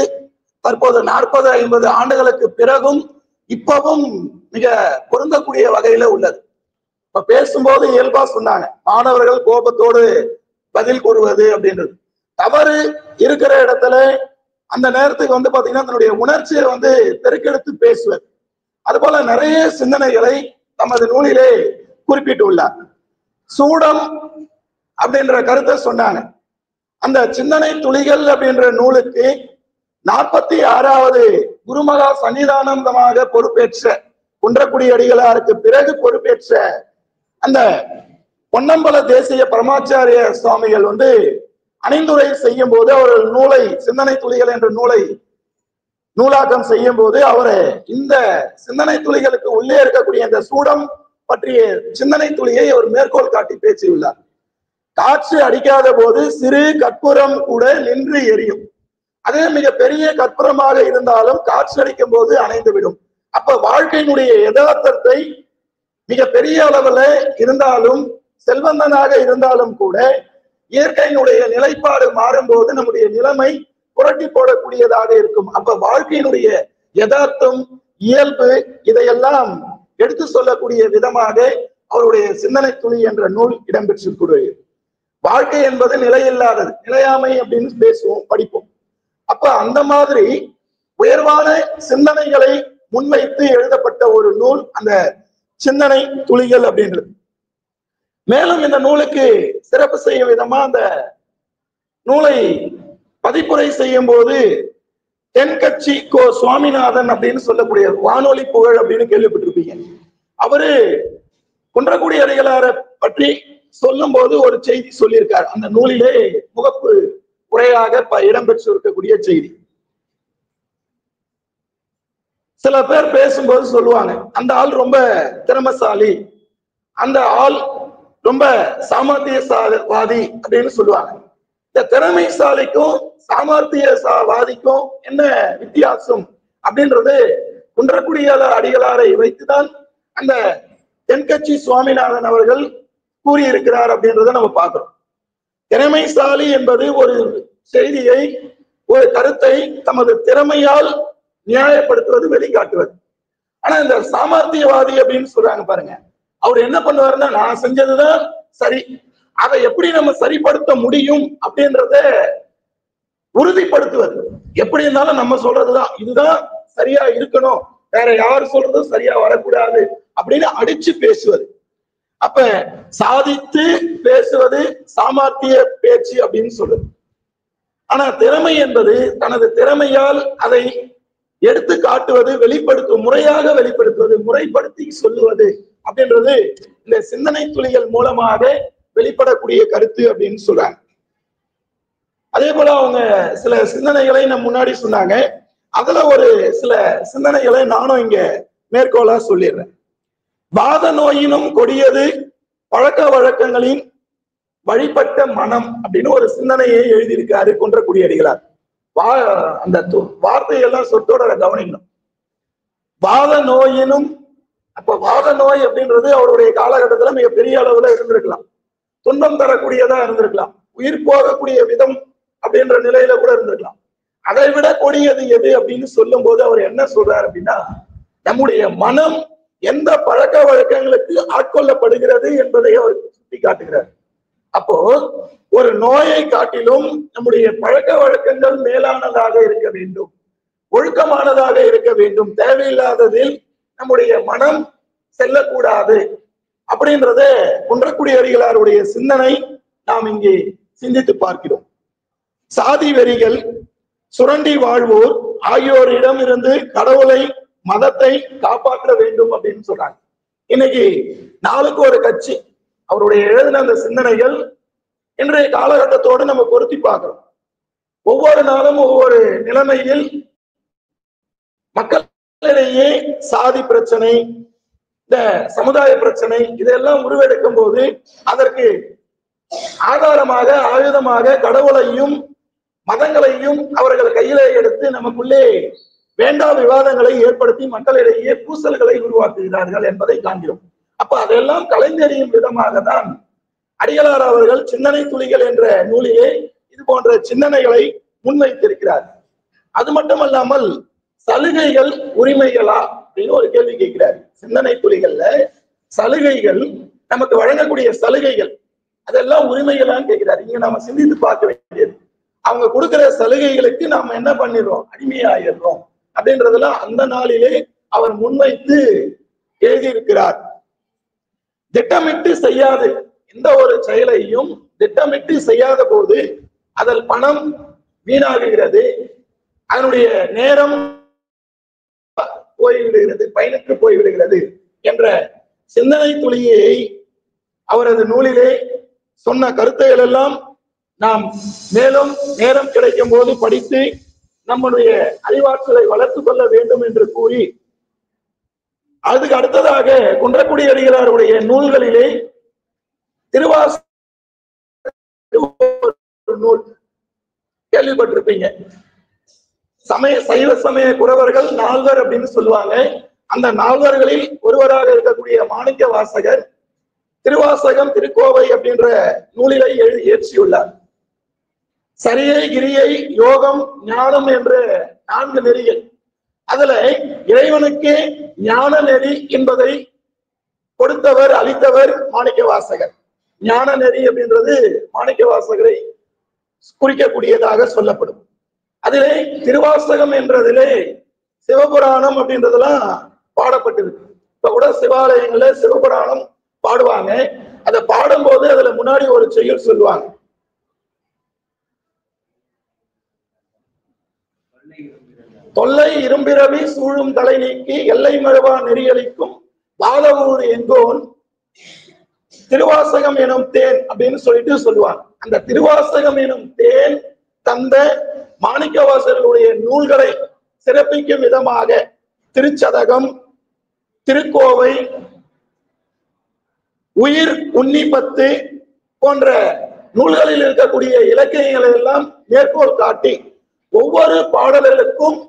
தற்போது 40-50 ஆண்டுகளுக்கு பிறகும் இப்பவும் மிக பொருந்தக்கூடிய வகையில உள்ளது. இப்ப பேசும்போது இயல்பா சொன்னாங்க, மாணவர்கள் கோபத்தோடு பதில் கூறுவது அப்படின்றது தவறு இருக்கிற இடத்துல அந்த நேரத்துக்கு வந்து பாத்தீங்கன்னா தன்னுடைய உணர்ச்சியை வந்து பெருக்கெடுத்து பேசுவது. அது போல நிறைய சிந்தனைகளை தமது நூலிலே குறிப்பிட்டுள்ளார். சூடம் அப்படின்ற கருத்தை சொன்னாங்க. அந்த சிந்தனை துளிகள் அப்படின்ற நூலுக்கு 46வது குருமகா சன்னிதானந்தமாக பொறுப்பேற்ற குன்றக்குடி அடிகளாருக்கு பிறகு பொறுப்பேற்ற அந்த பொன்னம்பல தேசிய பரமாச்சாரிய சுவாமிகள் வந்து அணிந்துரை செய்யும் போது அவர்கள் நூலை சிந்தனை துளிகள் என்ற நூலை நூலாக்கம் செய்யும் போது அவரு இந்த சிந்தனை துளிகளுக்கு உள்ளே இருக்கக்கூடிய இந்த சூடம் பற்றிய சிந்தனை துளியை அவர் மேற்கோள் காட்டி பேசியுள்ளார். காற்று அடிக்காத போது சிறு கற்பூரம் கூட நின்று எரியும். அதே மிக பெரிய கற்பூரமாக இருந்தாலும் காற்று அடிக்கும் போது அணைந்து விடும். அப்ப வாழ்க்கையினுடைய யதார்த்தத்தை மிக பெரிய அளவுல இருந்தாலும், செல்வந்தனாக இருந்தாலும் கூட இயற்கையினுடைய நிலைப்பாடு மாறும்போது நம்முடைய நிலைமை புரட்டி போடக்கூடியதாக இருக்கும். அப்ப வாழ்க்கையினுடைய யதார்த்தம், இயல்பு, இதையெல்லாம் எடுத்து சொல்லக்கூடிய விதமாக அவருடைய சிந்தனை துளி என்ற நூல் இடம்பெற்றிருக்கிறது. வாழ்க்கை என்பது நிலையில்லாதது, நிலையாமை அப்படின்னு பேசுவோம், படிப்போம். அப்ப அந்த மாதிரி உயர்வான சிந்தனைகளை முன்வைத்து எழுதப்பட்ட ஒரு நூல் அந்த சிந்தனை துளிகள் அப்படின்றது. மேலும் இந்த நூலுக்கு சிறப்பு செய்யும் விதமா அந்த நூலை பதிப்புரை செய்யும் போது தென்கட்சி கோ சுவாமிநாதன் அப்படின்னு சொல்லக்கூடிய வானொலி புகழ் அப்படின்னு கேள்விப்பட்டிருப்பீங்க. அவரு குன்றக்குடி அடிகளாரை பற்றி சொல்லும் போது ஒரு செய்தி சொல்லியிருக்கார். அந்த நூலிலே முகப்பு உரையாக இடம்பெற்று இருக்கக்கூடிய செய்தி. சில பேர் பேசும்போது சொல்லுவாங்க, அந்த ஆள் ரொம்ப திறமைசாலி, அந்த ஆள் ரொம்ப சாமர்த்தியவாதி அப்படின்னு சொல்லுவாங்க. இந்த திறமைசாலிக்கும் சாமர்த்தியவாதிக்கும் என்ன வித்தியாசம் அப்படின்றது குன்றக்குடி அடிகளாரை வைத்துதான் அந்த தென்கட்சி சுவாமிநாதன் அவர்கள் கூறியிருக்கிறார் அப்படின்றத நம்ம பார்க்கிறோம். திறமைசாலி என்பது ஒரு செய்தியை, ஒரு கருத்தை தமது திறமையால் நியாயப்படுத்துவது, வெளிக்காட்டுவது. ஆனா இந்த சாமர்த்தியவாதி அப்படின்னு சொல்றாங்க பாருங்க, அவர் என்ன பண்ணுவாருன்னா, நான் செஞ்சதுதான் சரி, அதை எப்படி நம்ம சரிப்படுத்த முடியும் அப்படின்றத உறுதிப்படுத்துவது. எப்படி இருந்தாலும் நம்ம சொல்றதுதான் இதுதான் சரியா இருக்கணும், வேற யாரு சொல்றதும் சரியா வரக்கூடாது அப்படின்னு அடிச்சு பேசுவது. அப்ப சாதித்து பேசுவது சாமர்த்திய பேச்சு அப்படின்னு சொல்லுது. ஆனா திறமை என்பது தனது திறமையால் அதை எடுத்து காட்டுவது, வெளிப்படுத்தும், முறையாக வெளிப்படுத்துவது, முறைப்படுத்தி சொல்லுவது அப்படின்றது இந்த சிந்தனை துளிகள் மூலமாக வெளிப்படக்கூடிய கருத்து அப்படின்னு சொல்றாங்க. அதே போல அவங்க சில சிந்தனைகளை நம்ம முன்னாடி சொன்னாங்க. அதுல ஒரு சில சிந்தனைகளை நானும் இங்க மேற்கோளா சொல்லிடுறேன். வாத நோயினும் கொடியது பழக்க வழக்கங்களின் வழிபட்ட மனம் அப்படின்னு ஒரு சிந்தனையை எழுதியிருக்காரு குன்றக்குடி அடிகளார். அந்த வார்த்தையெல்லாம் சொற்றோட கவனிக்கணும். வாத நோயினும், அப்ப வாத நோய் அப்படின்றது அவருடைய காலகட்டத்துல மிகப்பெரிய அளவுல இருந்திருக்கலாம், துன்பம் தரக்கூடியதா இருந்திருக்கலாம், உயிர் போகக்கூடிய விதம் அப்படின்ற நிலையில கூட இருந்திருக்கலாம். அதை விட கொடியது எது அப்படின்னு சொல்லும் போது அவர் என்ன சொல்றாரு அப்படின்னா, நம்முடைய மனம் எந்த பழக்க வழக்கங்களுக்கு ஆட்கொள்ளப்படுகிறது என்பதை அவர் சுட்டி காட்டுகிறார். அப்போ ஒரு நோயை காட்டிலும் நம்முடைய பழக்க வழக்கங்கள் மேலானதாக இருக்க வேண்டும், ஒழுக்கமானதாக இருக்க வேண்டும், தேவையில்லாததில் நம்முடைய மனம் செல்லக்கூடாது அப்படின்றத குன்றக்குடி அடிகளாருடைய சிந்தனை நாம் இங்கே சிந்தித்து பார்க்கிறோம். சாதி வெறிகள், சுரண்டி வாழ்வோர் ஆகியோரிடம் இருந்து கடவுளை மதத்தை காப்பாற்ற வேண்டும் அப்படின்னு சொல்றாங்க. இன்னைக்கு நாளுக்கு ஒரு கட்சி அவருடைய எழுதின அந்த சிந்தனைகள் இன்றைய காலகட்டத்தோடு நம்ம பொருத்தி பார்க்கிறோம். ஒவ்வொரு நாளும் ஒவ்வொரு நிலைமையில் மக்களிடையே சாதி பிரச்சனை, இந்த சமுதாய பிரச்சனை இதெல்லாம் உருவெடுக்கும் போது அதற்கு ஆதாரமாக ஆயுதமாக கடவுளையும் மதங்களையும் அவர்கள் கையிலே எடுத்து நமக்குள்ளே வேண்டா விவாதங்களை ஏற்படுத்தி மக்களிடையே பூசல்களை உருவாக்குகிறார்கள் என்பதை காண்கிறோம். அப்ப அதெல்லாம் கலைஞரின் விதமாக தான் அடிகளார் அவர்கள் சிந்தனை துளிகள் என்ற நூலிலே இது போன்ற சிந்தனைகளை முன்வைத்திருக்கிறார். அது மட்டுமல்லாமல் சலுகைகள் உரிமைகளா அப்படின்னு ஒரு கேள்வி கேட்கிறார். சிந்தனை துளிகள்ல சலுகைகள், நமக்கு வழங்கக்கூடிய சலுகைகள் அதெல்லாம் உரிமைகளான்னு கேட்கிறார். இங்க நாம சிந்தித்து பார்க்க வேண்டியது, அவங்க கொடுக்கிற சலுகைகளுக்கு நாம என்ன பண்ணிடுறோம், அடிமையாயிடுறோம் அப்படின்றதெல்லாம் அந்த நாளிலே அவர் முன்வைத்து எழுதியிருக்கிறார். திட்டமிட்டு செய்யாது எந்த ஒரு செயலையும் திட்டமிட்டு செய்யாத போது அதில் பணம் வீணாகுகிறது, அதனுடைய நேரம் போய்விடுகிறது, பயனுக்கு போய்விடுகிறது என்ற சிந்தனை துளியை அவரது நூலிலே சொன்ன கருத்துகள் எல்லாம் நாம் மேலும் நேரம் கிடைக்கும் போது படித்து நம்முடைய அறிவாற்றலை வளர்த்து கொள்ள வேண்டும் என்று கூறி, அதுக்கு அடுத்ததாக குன்றக்குடி அடிகளாருடைய நூல்களிலே திருவாசக நூல் கேள்விப்பட்டிருப்பீங்க. சைவ சமய குறவர்கள் நால்வர் அப்படின்னு சொல்லுவாங்க. அந்த நால்வர்களில் ஒருவராக இருக்கக்கூடிய மாணிக்க வாசகர் திருவாசகம் திருக்கோவை அப்படின்ற நூலிலை இயற்றியுள்ளார். சரியை, கிரியை, யோகம், ஞானம் என்ற 4 நெறிகள். அதுல இறைவனுக்கு ஞான நெறி என்பதை கொடுத்தவர், அளித்தவர் மாணிக்க வாசகர். ஞான நெறி அப்படின்றது மாணிக்க வாசகரை குறிக்கக்கூடியதாக சொல்லப்படும். அதிலே திருவாசகம் என்றதிலே சிவபுராணம் அப்படின்றதெல்லாம் பாடப்பட்டிருக்கு. இப்ப கூட சிவாலயங்கள்ல சிவபுராணம் பாடுவாங்க. அதை பாடும்போது அதுல முன்னாடி ஒரு செயல் சொல்லுவாங்க, தொல்லை இரும்பிரவி சூழும் தலை நீக்கி எல்லை மழுவா நெறியளிக்கும் வாதவூர் எங்கோன் திருவாசகம் எனும் தேன் அப்படின்னு சொல்லிட்டு சொல்லுவாங்க. அந்த திருவாசகம் எனும் தேன் தந்த மாணிக்கவாசகருடைய நூல்களை சிறப்பிக்கும் விதமாக திருச்சதகம், திருக்கோவை, உயிர் உன்னிப்பத்து போன்ற நூல்களில் இருக்கக்கூடிய இலக்கியங்களை எல்லாம் மேற்கோள் காட்டி ஒவ்வொரு பாடல்களுக்கும்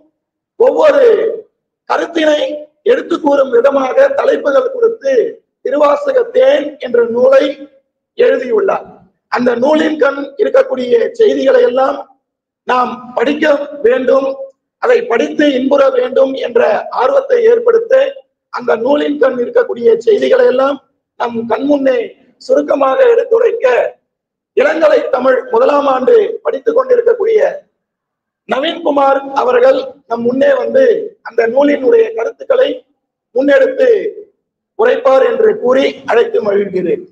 ஒவ்வொரு கருத்தினை எடுத்து கூறும் விதமாக தலைப்புகள் கொடுத்து திருவாசக தேன் என்ற நூலை எழுதியுள்ளார். அந்த நூலின் கண் இருக்கக்கூடிய செய்திகளை எல்லாம் நாம் படிக்க வேண்டும், அதை படித்து இன்புற வேண்டும் என்ற ஆர்வத்தை ஏற்படுத்த அந்த நூலின் கண் இருக்கக்கூடிய செய்திகளை எல்லாம் நம் கண்முன்னே சுருக்கமாக எடுத்துரைக்க இளங்கலை தமிழ் 1ஆம் ஆண்டு படித்துக் கொண்டிருக்கக்கூடிய நவீன்குமார் அவர்கள் நம் முன்னே வந்து அந்த நூலினுடைய கருத்துக்களை முன்னெடுத்து உரைப்பார் என்று கூறி அழைத்து மகிழ்கிறேன்.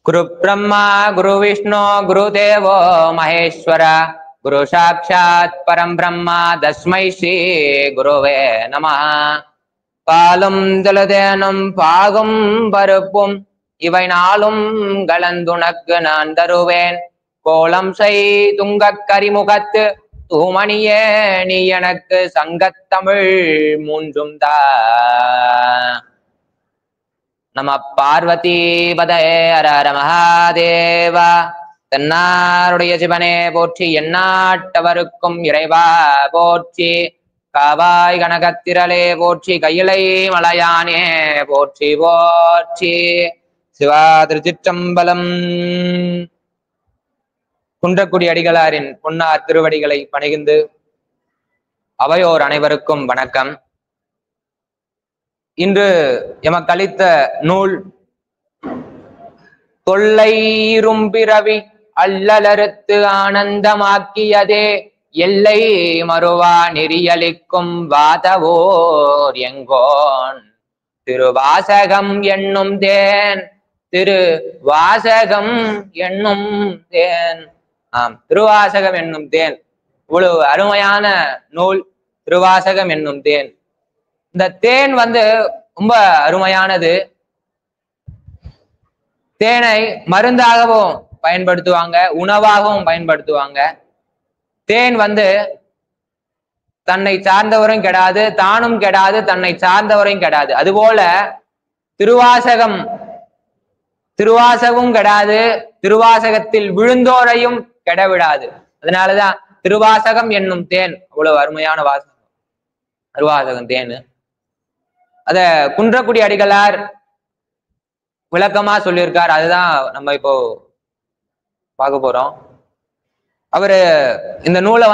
गुरु ब्रह्मा गुरु विष्णु गुरुदेवो महेश्वर குரு சாட்சாத் பரம் பிரம்மா தஸ்மை ஸ்ரீ குருவே நமஹ. பாலும் ஜலதேனும் பாகும் பருப்பும் இவை நாளும் கலந்துனக்கு நான் தருவேன். கோலம் செய் துங்கக் கரிமுகத்து தூமணியே நீ எனக்கு சங்கத்தமிழ் மூன்றும் தா. நம பார்வதி பதே ஹர ஹர மகாதேவா. தென்னாருடைய சிவனே போற்றி, எந்நாட்டவருக்கும் இறைவா போற்றி. காவாய் கனகத்திரளே போற்றி, கையிலை மலையானே போற்றி போற்றி. சிவா திருச்சிற்றம்பலம். குன்றக்குடி அடிகளாரின் பொன்னார் திருவடிகளை பணிகிந்து அவையோர் அனைவருக்கும் வணக்கம். இன்று எமக்களித்த நூல் தொல்லையிரும் பிறவி அல்லலறுத்து ஆனந்தமாக்கியதே எல்லை மறுவா நெறியளிக்கும் வாதவோர் எங்கோன் திருவாசகம் என்னும் தேன். திருவாசகம் என்னும் தேன். திருவாசகம் என்னும் தேன். இவ்வளவு அருமையான நூல் திருவாசகம் என்னும் தேன். இந்த தேன் ரொம்ப அருமையானது. தேனை மருந்தாகவும் பயன்படுத்துவாங்க, உணவாகவும் பயன்படுத்துவாங்க. தேன் தன்னை சார்ந்தவரும் கெடாது, தானும் கெடாது, தன்னை சார்ந்தவரையும் கெடாது. அதுபோல திருவாசகம் கெடாது, திருவாசகத்தில் விழுந்தோரையும் கெடவிடாது. அதனாலதான் திருவாசகம் என்னும் தேன் அவ்வளவு அருமையான வாசகம், திருவாசகம் தேன். அத குன்றக்குடி அடிகளார் விளக்கமா சொல்லியிருக்கார். அதுதான் நம்ம இப்போ பார்க்க போறோம். அவரு இந்த நூலை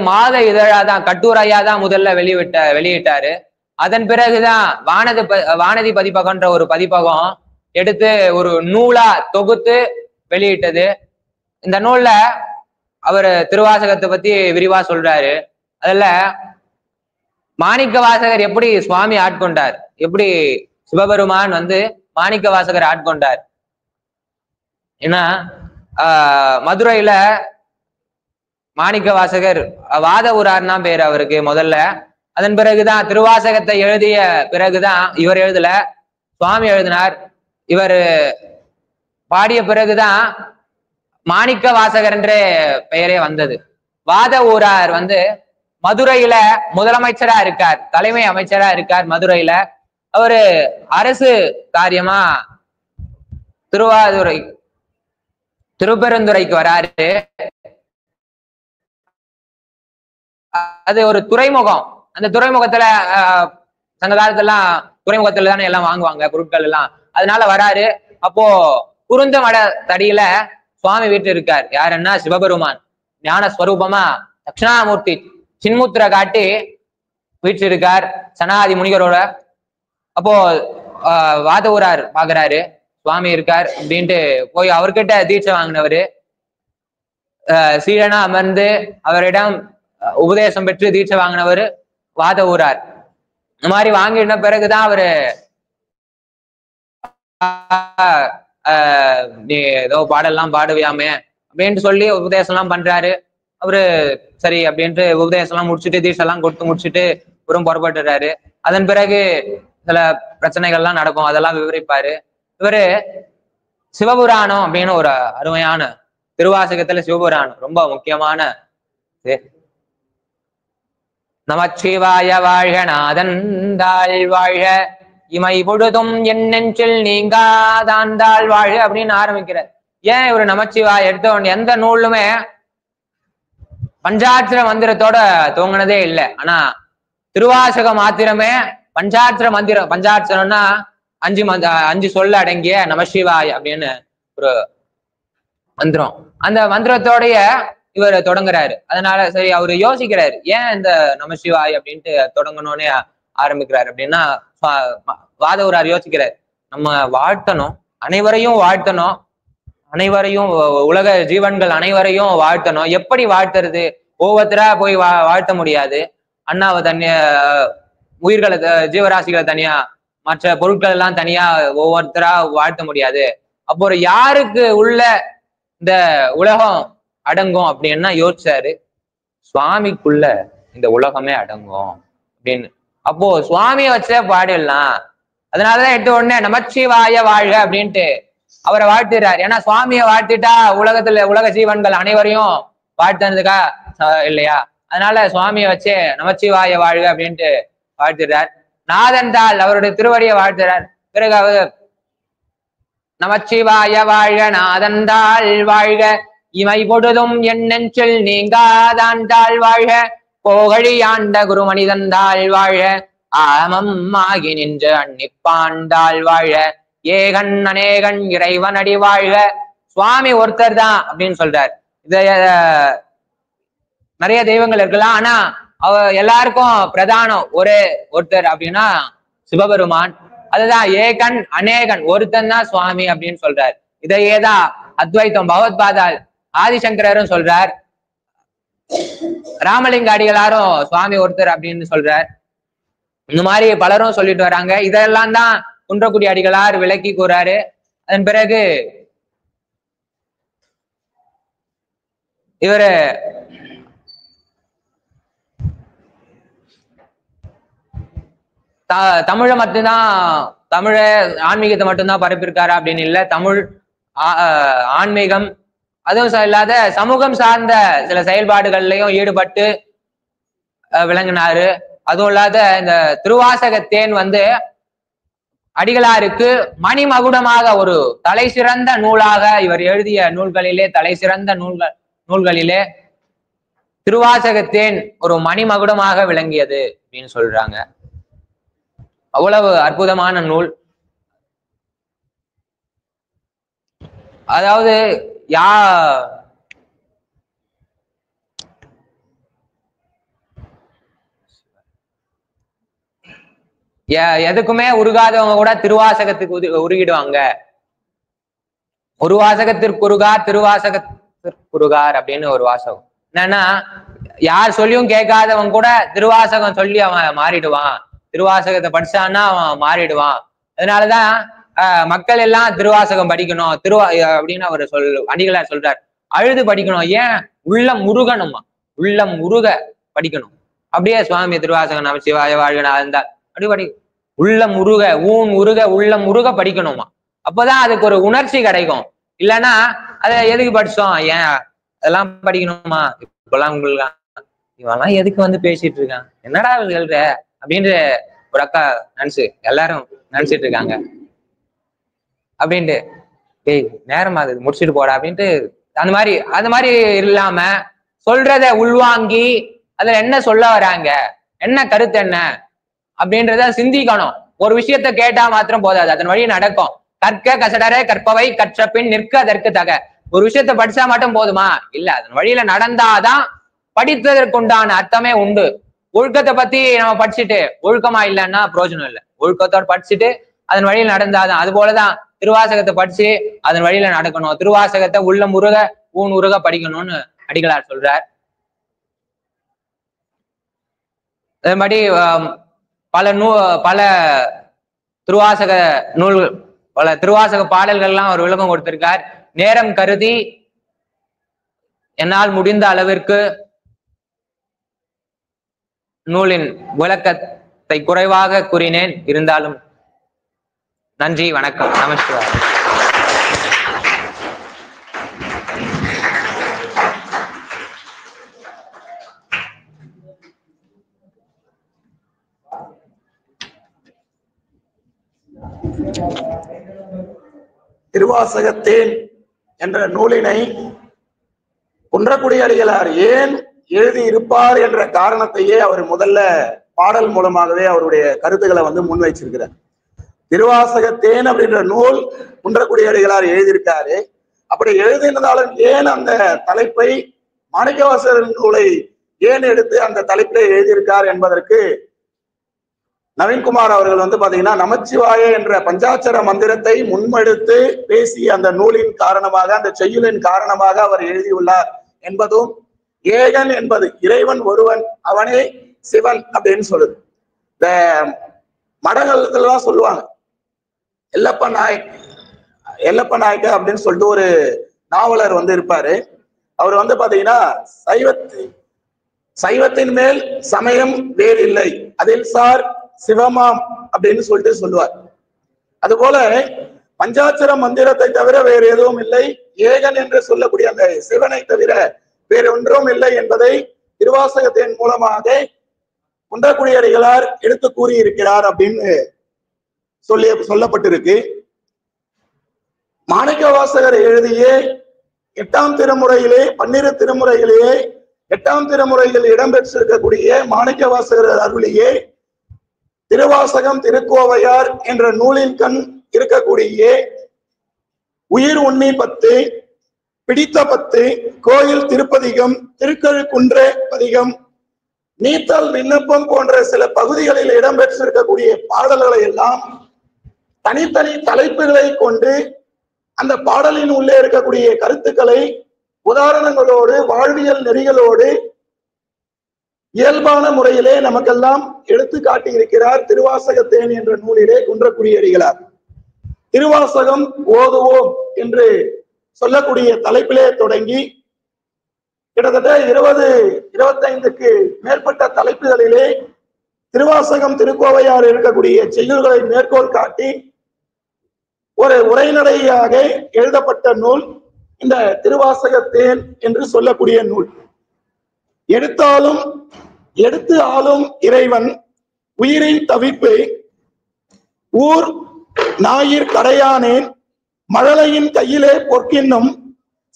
மாத இதழாதான், கட்டுரையாதான் முதல்ல வெளியிட்டாரு. அதன் பிறகுதான் வானதி பதிப்பகன்ற ஒரு பதிப்பகம் எடுத்து ஒரு நூலா தொகுத்து வெளியிட்டது. இந்த நூல்ல அவர் திருவாசகத்தை பத்தி விரிவா சொல்றாரு. அதுல மாணிக்க வாசகர் எப்படி சுவாமி ஆட்கொண்டார், எப்படி சிவபெருமான் மாணிக்க வாசகர் ஆட்கொண்டார். ஏன்னா மதுரையில மாணிக்க வாசகர் வாத ஊரார்னா பேர் அவருக்கு முதல்ல. அதன் பிறகுதான் திருவாசகத்தை எழுதிய பிறகுதான், இவர் எழுதல, சுவாமி எழுதினார். இவர் பாடிய பிறகுதான் மாணிக்க வாசகர் என்ற பெயரே வந்தது. வாத ஊரார் மதுரையில முதலமைச்சரா இருக்கார், தலைமை அமைச்சரா இருக்கார் மதுரையில. அவரு அரசு காரியமா திருப்பெருந்துறைக்கு வராரு. அது ஒரு துறைமுகம். அந்த துறைமுகத்துல சங்க காலத்துலாம் துறைமுகத்துல தானே எல்லாம் வாங்குவாங்க பொருட்கள் எல்லாம். அதனால வராரு. அப்போ குருந்த மட தடியில சுவாமி வீட்டு இருக்கார். யாருன்னா சிவபெருமான் ஞான ஸ்வரூபமா தட்சிணாமூர்த்தி சின்முத்திர காட்டி வீட்டு இருக்கார் சனாதி முனிகரோட. அப்போ வாத ஊரார் பாக்குறாரு, சுவாமி இருக்கார் அப்படின்ட்டு போய் அவர்கிட்ட தீட்சை வாங்கினவரு சீடனா அமர்ந்து அவரிடம் உபதேசம் பெற்று தீட்சை வாங்கினவர் வாத ஊரார். இந்த மாதிரி வாங்கின பிறகுதான் அவரு நீ ஏதோ பாடெல்லாம் பாடுவியாமே அப்படின்ட்டு சொல்லி உபதேசம் எல்லாம் பண்றாரு. அவரு சரி அப்படின்ட்டு உபதேசம் எல்லாம் முடிச்சுட்டு தீட்சை எல்லாம் கொடுத்து முடிச்சுட்டு புறப்பட்டுறாரு. அதன் பிறகு சில பிரச்சனைகள்லாம் நடக்கும், அதெல்லாம் விவரிப்பாரு. இவரு சிவபுராணம் அப்படின்னு ஒரு அருமையான திருவாசகத்துல சிவபுராணம் ரொம்ப முக்கியமான நமச்சிவாய வாழ்க நாதந்தாள் வாழ்க இமை பொழுதும் என் நெஞ்சில் நீங்காதாந்தாள் வாழ்க அப்படின்னு ஆரம்பிக்கிறார். ஏன் இவரு நமச்சிவாய எடுத்த உடனே எந்த நூலுமே பஞ்சாட்சர மந்திரத்தோட துவங்கினதே இல்லை. ஆனா திருவாசகம் மாத்திரமே பஞ்சாட்சர மந்திரம். பஞ்சாட்சரம்னா அஞ்சு சொல்ல அடங்கிய நமசிவாய் அப்படின்னு ஒரு மந்திரம். அந்த மந்திரத்தோடைய இவர் தொடங்குறாரு. அதனால சரி அவரு யோசிக்கிறாரு, ஏன் இந்த நமசிவாய் அப்படின்ட்டு தொடங்கணும்னே ஆரம்பிக்கிறாரு அப்படின்னா, வாத ஊரார் யோசிக்கிறார், நம்ம வாழ்த்தணும், அனைவரையும் வாழ்த்தணும், அனைவரையும் உலக ஜீவன்கள் அனைவரையும் வாழ்த்தணும். எப்படி வாழ்த்துறது? ஒவ்வொருத்தரா போய் வாழ்த்த முடியாது. அண்ணாவை தனியா, உயிர்களை ஜீவராசிகளை தனியா, மற்ற பொருட்கள் எல்லாம் தனியா ஒவ்வொருத்தரா வாழ்த்த முடியாது. அப்போ ஒரு யாருக்கு உள்ள இந்த உலகம் அடங்கும் அப்படின்னா யோசிச்சாரு. சுவாமிக்குள்ள இந்த உலகமே அடங்கும் அப்படின்னு. அப்போ சுவாமியை வச்சே பாடிடலாம். அதனாலதான் எடுத்த உடனே நமச்சிவாய வாழ்க அப்படின்ட்டு அவரை வாழ்த்துறாரு. ஏன்னா சுவாமியை வாழ்த்திட்டா உலக ஜீவன்கள் அனைவரையும் வாழ்த்துறதுக்கா இல்லையா? அதனால சுவாமியை வச்சே நமச்சிவாய வாழ்க அப்படின்ட்டு வாழ்த்துறார். நாதன்தாள் அவருடைய திருவடியை வாழ்த்துறார். பிறகு அவர் நமச்சிவாய வாழ்க நாதன்தாள் வாழ்க இமை பொழுதும் என் நெஞ்சில் நீங்காதாண்டாள் வாழ்க கோகழி ஆண்ட குருமனிதந்தாள் வாழ்க ஆமம் ஆகி நின்ற அன்னிப்பாண்டாள் வாழ்க ஏகன் அநேகன் இறைவன் அடி வாழ்க. சுவாமி ஒருத்தர் தான் அப்படின்னு சொல்றார். இத நிறைய தெய்வங்கள் இருக்கலாம், ஆனா எல்லாருக்கும் பிரதானம் ஒருத்தர் அப்படின்னா சிவபெருமான். அதுதான் ஏகன் அநேகன் ஒருத்தன் தான் சுவாமி அப்படின்னு சொல்றார். இதையேதான் அத்வைத்தம் பகவத்பாதால் ஆதிசங்கரரும் சொல்றார். ராமலிங்க அடிகளாரும் சுவாமி ஒருத்தர் அப்படின்னு சொல்றார். இந்த மாதிரி பலரும் சொல்லிட்டு வராங்க. இதெல்லாம் தான் குன்றக்குடி அடிகளார் விளக்கி கூறாரு. அதன் பிறகு இவரு தமிழை மட்டும்தான் ஆன்மீகத்தை மட்டும்தான் பரப்பியிருக்காரு அப்படின்னு இல்லை. தமிழ் ஆன்மீகம் அதுவும் இல்லாத சமூகம் சார்ந்த சில செயல்பாடுகள்லையும் ஈடுபட்டு விளங்கினாரு. அதுவும் இல்லாத இந்த திருவாசகத்தேன் அடிகளாருக்கு மணிமகுடமாக ஒரு தலை சிறந்த நூலாக இவர் எழுதிய நூல்களிலே தலை சிறந்த நூல்களிலே திருவாசகத்தேன் ஒரு மணிமகுடமாக விளங்கியது அப்படின்னு சொல்றாங்க. அவ்வளவு அற்புதமான நூல். அதாவது எதுக்குமே உருகாதவங்க கூட திருவாசகத்துக்கு உருகிடுவாங்க. ஒரு வாசகத்திற்கு உருகார் திருவாசகத்திற்கு உருகார் அப்படின்னு ஒரு வாசகம். என்னன்னா யார் சொல்லியும் கேட்காதவன் கூட திருவாசகம் சொல்லி அவன் மாறிடுவான். திருவாசகத்தை படிச்சான்னா அவன் மாறிடுவான். அதனாலதான் மக்கள் எல்லாம் திருவாசகம் படிக்கணும் அப்படின்னு அவர் அடிகளார் சொல்றார். அழுது படிக்கணும். ஏன்? உள்ளம் முருகணுமா, உள்ளம் முருக படிக்கணும். அப்படியே சுவாமி திருவாசகம் நமச்சிவாய வாழ்க இருந்தா அப்படி உள்ளம் முருக ஊன் முருக உள்ளம் முருக படிக்கணுமா. அப்பதான் அதுக்கு ஒரு உணர்ச்சி கிடைக்கும். இல்லைன்னா அதை எதுக்கு படிச்சோம், ஏன் அதெல்லாம் படிக்கணுமா, இப்பெல்லாம் உங்களுக்கு இவெல்லாம் எதுக்கு பேசிட்டு இருக்கான், என்னடா சொல்ற அப்படின்ட்டு ஒரு அக்கா எல்லாரும் நினைச்சிட்டு இருக்காங்க. அப்படின்ட்டு ஏய் நேரம் அது முடிச்சுட்டு போடா அப்படின்ட்டு அந்த மாதிரி இல்லாம சொல்றத உள்வாங்கி அதுல என்ன சொல்ல வராங்க, என்ன கருத்து என்ன அப்படின்றத சிந்திக்கணும். ஒரு விஷயத்த கேட்டா மாத்திரம் போதாது, அதன் வழி நடக்கும். கற்க கசடர கற்பவை கற்ற பின் நிற்க அதற்கு தக. ஒரு விஷயத்த படிச்சா மட்டும் போதுமா? இல்ல, அதன் வழியில நடந்தாதான் படித்ததற்குண்டான அர்த்தமே உண்டு. ஒழுக்கத்தை பத்தி நம்ம படிச்சுட்டு ஒழுக்கமா இல்லைன்னா பிரயோஜனம் இல்லை. ஒழுக்கத்தோட படிச்சுட்டு அதன் வழியில் நடந்தாதான். அது போலதான் திருவாசகத்தை படிச்சு அதன் வழியில நடக்கணும். திருவாசகத்தை உள்ள முருக ஊன் உருக படிக்கணும்னு அடிகளார் சொல்றார். அதே மாதிரி பல திருவாசக நூல்கள், பல திருவாசக பாடல்கள்லாம் அவர் விளக்கம் கொடுத்திருக்கார். நேரம் கருதி என்னால் முடிந்த அளவிற்கு நூலின் விளக்கத்தை குறைவாக கூறினேன். இருந்தாலும் நன்றி, வணக்கம், நமஸ்காரம். திருவாசகத்தேன் என்ற நூலினை குன்றக்குடி அடிகளார் ஏன் எழுதி இருப்பார் என்ற காரணத்தையே அவர் முதல்ல பாடல் மூலமாகவே அவருடைய கருத்துக்களை முன்வைச்சிருக்கிறார். திருவாசகத்தேன் அப்படின்ற நூல் குன்றக்குடி அடிகளார் எழுதியிருக்காரு. அப்படி எழுதினதாலும் ஏன் அந்த தலைப்பை மாணிக்கவாசகர் நூலை ஏன் எடுத்து அந்த தலைப்பை எழுதியிருக்கார் என்பதற்கு நவீன்குமார் அவர்கள் பாத்தீங்கன்னா நமச்சிவாய என்ற பஞ்சாட்சர மந்திரத்தை முன்மெடுத்து பேசி அந்த நூலின் காரணமாக, அந்த செய்யுளின் காரணமாக அவர் எழுதியுள்ளார் என்பதும், ஏகன் என்பது இறைவன் ஒருவன், அவனே சிவன் அப்படின்னு சொல்லுது. இந்த மடங்கள்லாம் சொல்லுவாங்க, எல்லப்ப நாயக்க அப்படின்னு சொல்லிட்டு ஒரு நாவலர் இருப்பாரு. அவர் பாத்தீங்கன்னா சைவத்தின் மேல் சமயம் வேறில்லை, அதில் சார் சிவமாம் அப்படின்னு சொல்லிட்டு சொல்லுவார். அதுபோல பஞ்சாட்சர மந்திரத்தை தவிர வேறு எதுவும் இல்லை, ஏகன் என்று சொல்லக்கூடிய அந்த சிவனை தவிர வேறு ஒன்றும் இல்லை என்பதை திருவாசகத்தின் மூலமாக குன்றக்குடியடிகளார் எடுத்து கூறியிருக்கிறார் அப்படின்னு சொல்லப்பட்டிருக்கு. மாணிக்கவாசகர் எழுதிய 8ஆம் திருமுறையிலே 12 திருமுறையிலேயே 8ஆம் திருமுறையில் இடம்பெற்றிருக்கக்கூடிய மாணிக்கவாசகர் அருளிய திருவாசகம் திருக்கோவையார் என்ற நூலின் கண் இருக்கக்கூடிய உயிர் உண்ணி 10, பிடித்த 10, கோயில் திருப்பதிகம், திருக்கழுக்குன்ற பதிகம், நீத்தல் விண்ணப்பம் போன்ற சில பகுதிகளில் இடம்பெற்றிருக்கக்கூடிய பாடல்களை எல்லாம் தனித்தனி தலைப்புகளை கொண்டு அந்த பாடலின் உள்ளே இருக்கக்கூடிய கருத்துக்களை உதாரணங்களோடு வாழ்வியல் நெறிகளோடு இயல்பான முறையிலே நமக்கெல்லாம் எடுத்து காட்டி இருக்கிறார் திருவாசகத்தேன் என்ற நூலிலே குன்றக்குடியடிகளார். திருவாசகம் ஓதுவோம் என்று சொல்லக்கூடிய தலைப்பிலே தொடங்கி கிட்டத்தட்ட 20-25க்கு மேற்பட்ட தலைப்புகளிலே திருவாசகம் திருக்கோவையார் இருக்கக்கூடிய செய்யுள்களை மேற்கோள் காட்டி ஒரு உரைநடையாக எழுதப்பட்ட நூல் இந்த திருவாசகத்தேன் என்று சொல்லக்கூடிய நூல். எடுத்து ஆளும் இறைவன் உயிரின் தவிப்பு ஊர் ஞாயிற் கடையானேன் மழலையின் கையிலே பொற்கின்னும்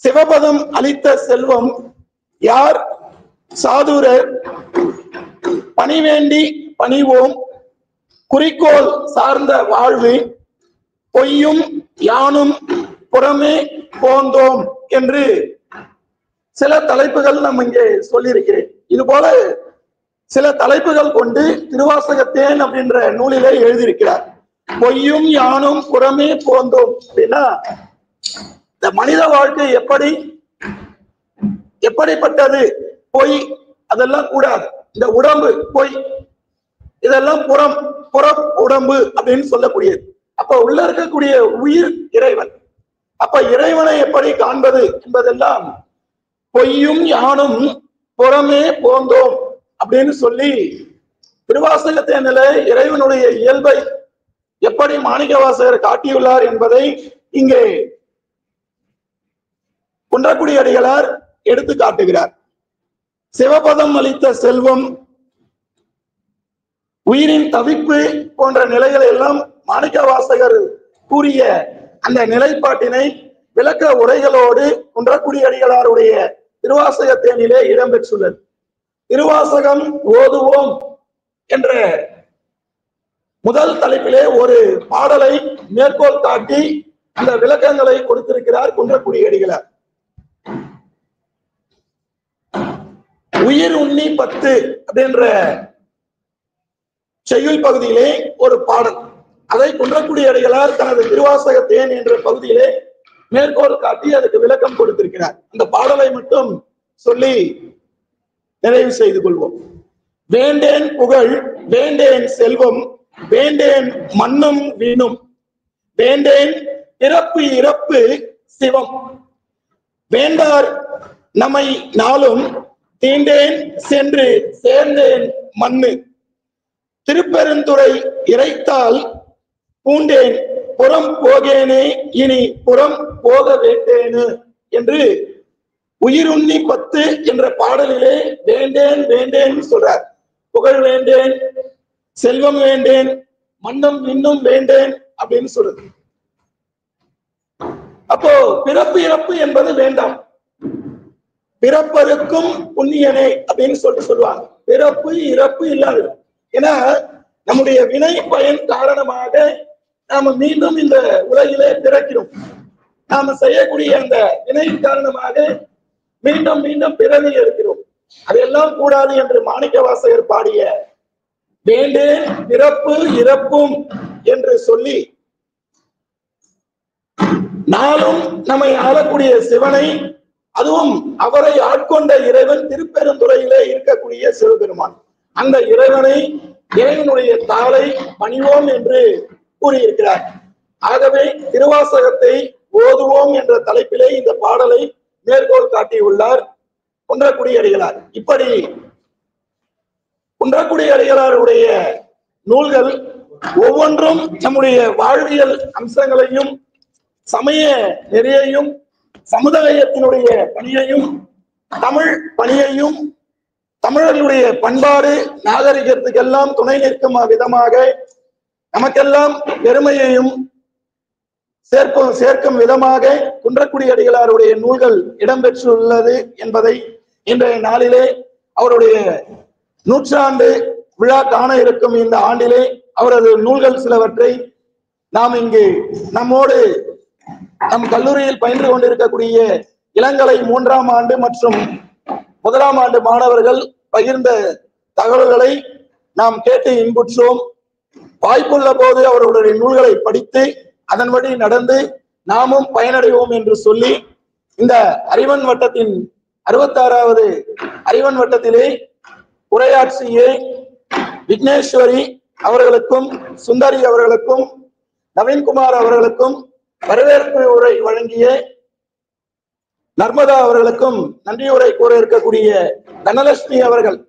சிவபதம் அளித்த செல்வம் யார் சாதுரர் பணிவேண்டி பணிவோம் குறிக்கோள் சார்ந்த வாழ்வு பொய்யும் யானும் புறமே போந்தோம் என்று சில தலைப்புகள் நம்ம இங்கே சொல்லியிருக்கிறேன். இது போல சில தலைப்புகள் கொண்டு திருவாசகத்தேன் அப்படின்ற நூலிலே எழுதியிருக்கிறார். பொய்யும் யானும் புறமே போந்தோம் அப்படின்னா இந்த மனித வாழ்க்கை எப்படிப்பட்டது, பொய் அதெல்லாம் கூடாது, இந்த உடம்பு பொய், இதெல்லாம் புறம் உடம்பு அப்படின்னு சொல்லக்கூடியது. அப்ப உள்ள இருக்கக்கூடிய உயிர் இறைவன். அப்ப இறைவனை எப்படி காண்பது என்பதெல்லாம் பொய்யும் யானும் புறமே போந்தோம் அப்படின்னு சொல்லி திருவாசகத்தேனில இறைவனுடைய இயல்பை எப்படி மாணிக்கவாசகர் காட்டியுள்ளார் என்பதை இங்கே குன்றக்குடியடிகளார் எடுத்து காட்டுகிறார். சிவபதம் அளித்த செல்வம், உயிரின் தவிப்பு போன்ற நிலைகளை எல்லாம் மாணிக்கவாசகர் கூறிய அந்த நிலைப்பாட்டினை விளக்க உரைகளோடு குன்றக்குடியடிகளாருடைய திருவாசகத்தேனிலே இடம்பெற்றுள்ளது. திருவாசகம் ஓதுவோம் என்ற முதல் தலைப்பிலே ஒரு பாடலை மேற்கோள் காட்டி அந்த விளக்கங்களை கொடுத்திருக்கிறார் குன்றக்குடியடிகளார். உயிர் உண்ணி 10 அப்படின்ற செய்யுள் பகுதியிலே ஒரு பாடல், அதை குன்றக்குடியடிகளார் தனது திருவாசகத்தேன் என்ற பகுதியிலே மேற்கோள் காட்டி அதுக்கு விளக்கம் கொடுத்திருக்கிறார். அந்த பாடலை மட்டும் சொல்லி நிறைவு செய்து கொள்வோம். வேண்டேன் புகழ், வேண்டேன் செல்வம், வேண்டேன் மண்ணும் வீணும், வேண்டேன் பிறப்பு இறப்பு சிவம், வேண்டார் நம்மை நாளும் தீண்டேன் சென்று சேர்ந்தேன் மண்ணு, திருப்பெருந்துறை இறைத்தால் பூண்டேன் புறம் போகேனே இனி புறம் போக வேண்டேனு என்று உயிருண்ணி 10 என்ற பாடலிலே வேண்டேன் வேண்டேன் சொல்றார். புகழ் வேண்டேன், செல்வம் வேண்டேன், மண்ணும் இன்னும் வேண்டேன் அப்படின்னு சொல்றது. அப்போ பிறப்பு இறப்பு என்பது வேண்டாம், பிறப்பருக்கும் புண்ணியனே அப்படின்னு சொல்லுவாங்க. பிறப்பு இறப்பு இல்லாது, ஏன்னா நம்முடைய வினை பயன் காரணமாக நாம மீண்டும் இந்த உலகிலே பிறக்கிறோம். நாம செய்யக்கூடிய அந்த வினையின் காரணமாக மீண்டும் மீண்டும் பிறவி இருக்கிறோம். அதெல்லாம் கூடாது என்று மாணிக்கவாசகர் பாடிய வேண்டேன் பிறப்பு இறப்பும் என்று சொல்லி நாளும் நம்மை ஆளக்கூடிய சிவனை, அதுவும் அவரை ஆட்கொண்ட இறைவன் திருப்பெருந்துறையிலே இருக்கக்கூடிய சிவபெருமான், அந்த இறைவனுடைய தாளை பணிவோம் என்று கூறியிருக்கிறார். ஆகவே திருவாசகத்தை ஓதுவோம் என்ற தலைப்பிலே இந்த பாடலை மேற்கோள் காட்டியுள்ளார் குன்றக்குடியடிகளார். இப்படி குன்றக்குடி அடிகளாருடைய நூல்கள் ஒவ்வொன்றும் நம்முடைய வாழ்வியல் அம்சங்களையும் சமய நெறியையும் சமுதாயத்தினுடைய பணியையும் தமிழ் பணியையும் தமிழர்களுடைய பண்பாடு நாகரிகத்துக்கெல்லாம் துணை நிற்கும் விதமாக நமக்கெல்லாம் பெருமையையும் சேர்க்கும் விதமாக குன்றக்குடி அடிகளாருடைய நூல்கள் இடம்பெற்றுள்ளது என்பதை இன்றைய நாளிலே அவருடைய 100 ஆண்டு விழா காண இருக்கும் இந்த ஆண்டிலே அவரது நூல்கள் சிலவற்றை நாம் இங்கு நம்மோடு நம் கல்லூரியில் பயின்று கொண்டிருக்கக்கூடிய இளங்கலை 3ஆம் ஆண்டு மற்றும் 1ஆம் ஆண்டு மாணவர்கள் பகிர்ந்த தகவல்களை நாம் கேட்டு இன்புற்றோம். வாய்ப்புள்ள போது அவர்களுடைய நூல்களை படித்து அதன்படி நடந்து நாமும் பயனடைவோம் என்று சொல்லி இந்த அறிவன் வட்டத்தின் 66வது அறிவன் வட்டத்திலே உரையாற்றிய விக்னேஸ்வரி அவர்களுக்கும் சுந்தரி அவர்களுக்கும் நவீன்குமார் அவர்களுக்கும் வரவேற்பு உரை வழங்கிய நர்மதா அவர்களுக்கும் நன்றியுரை கூற இருக்கக்கூடிய தனலட்சுமி அவர்கள்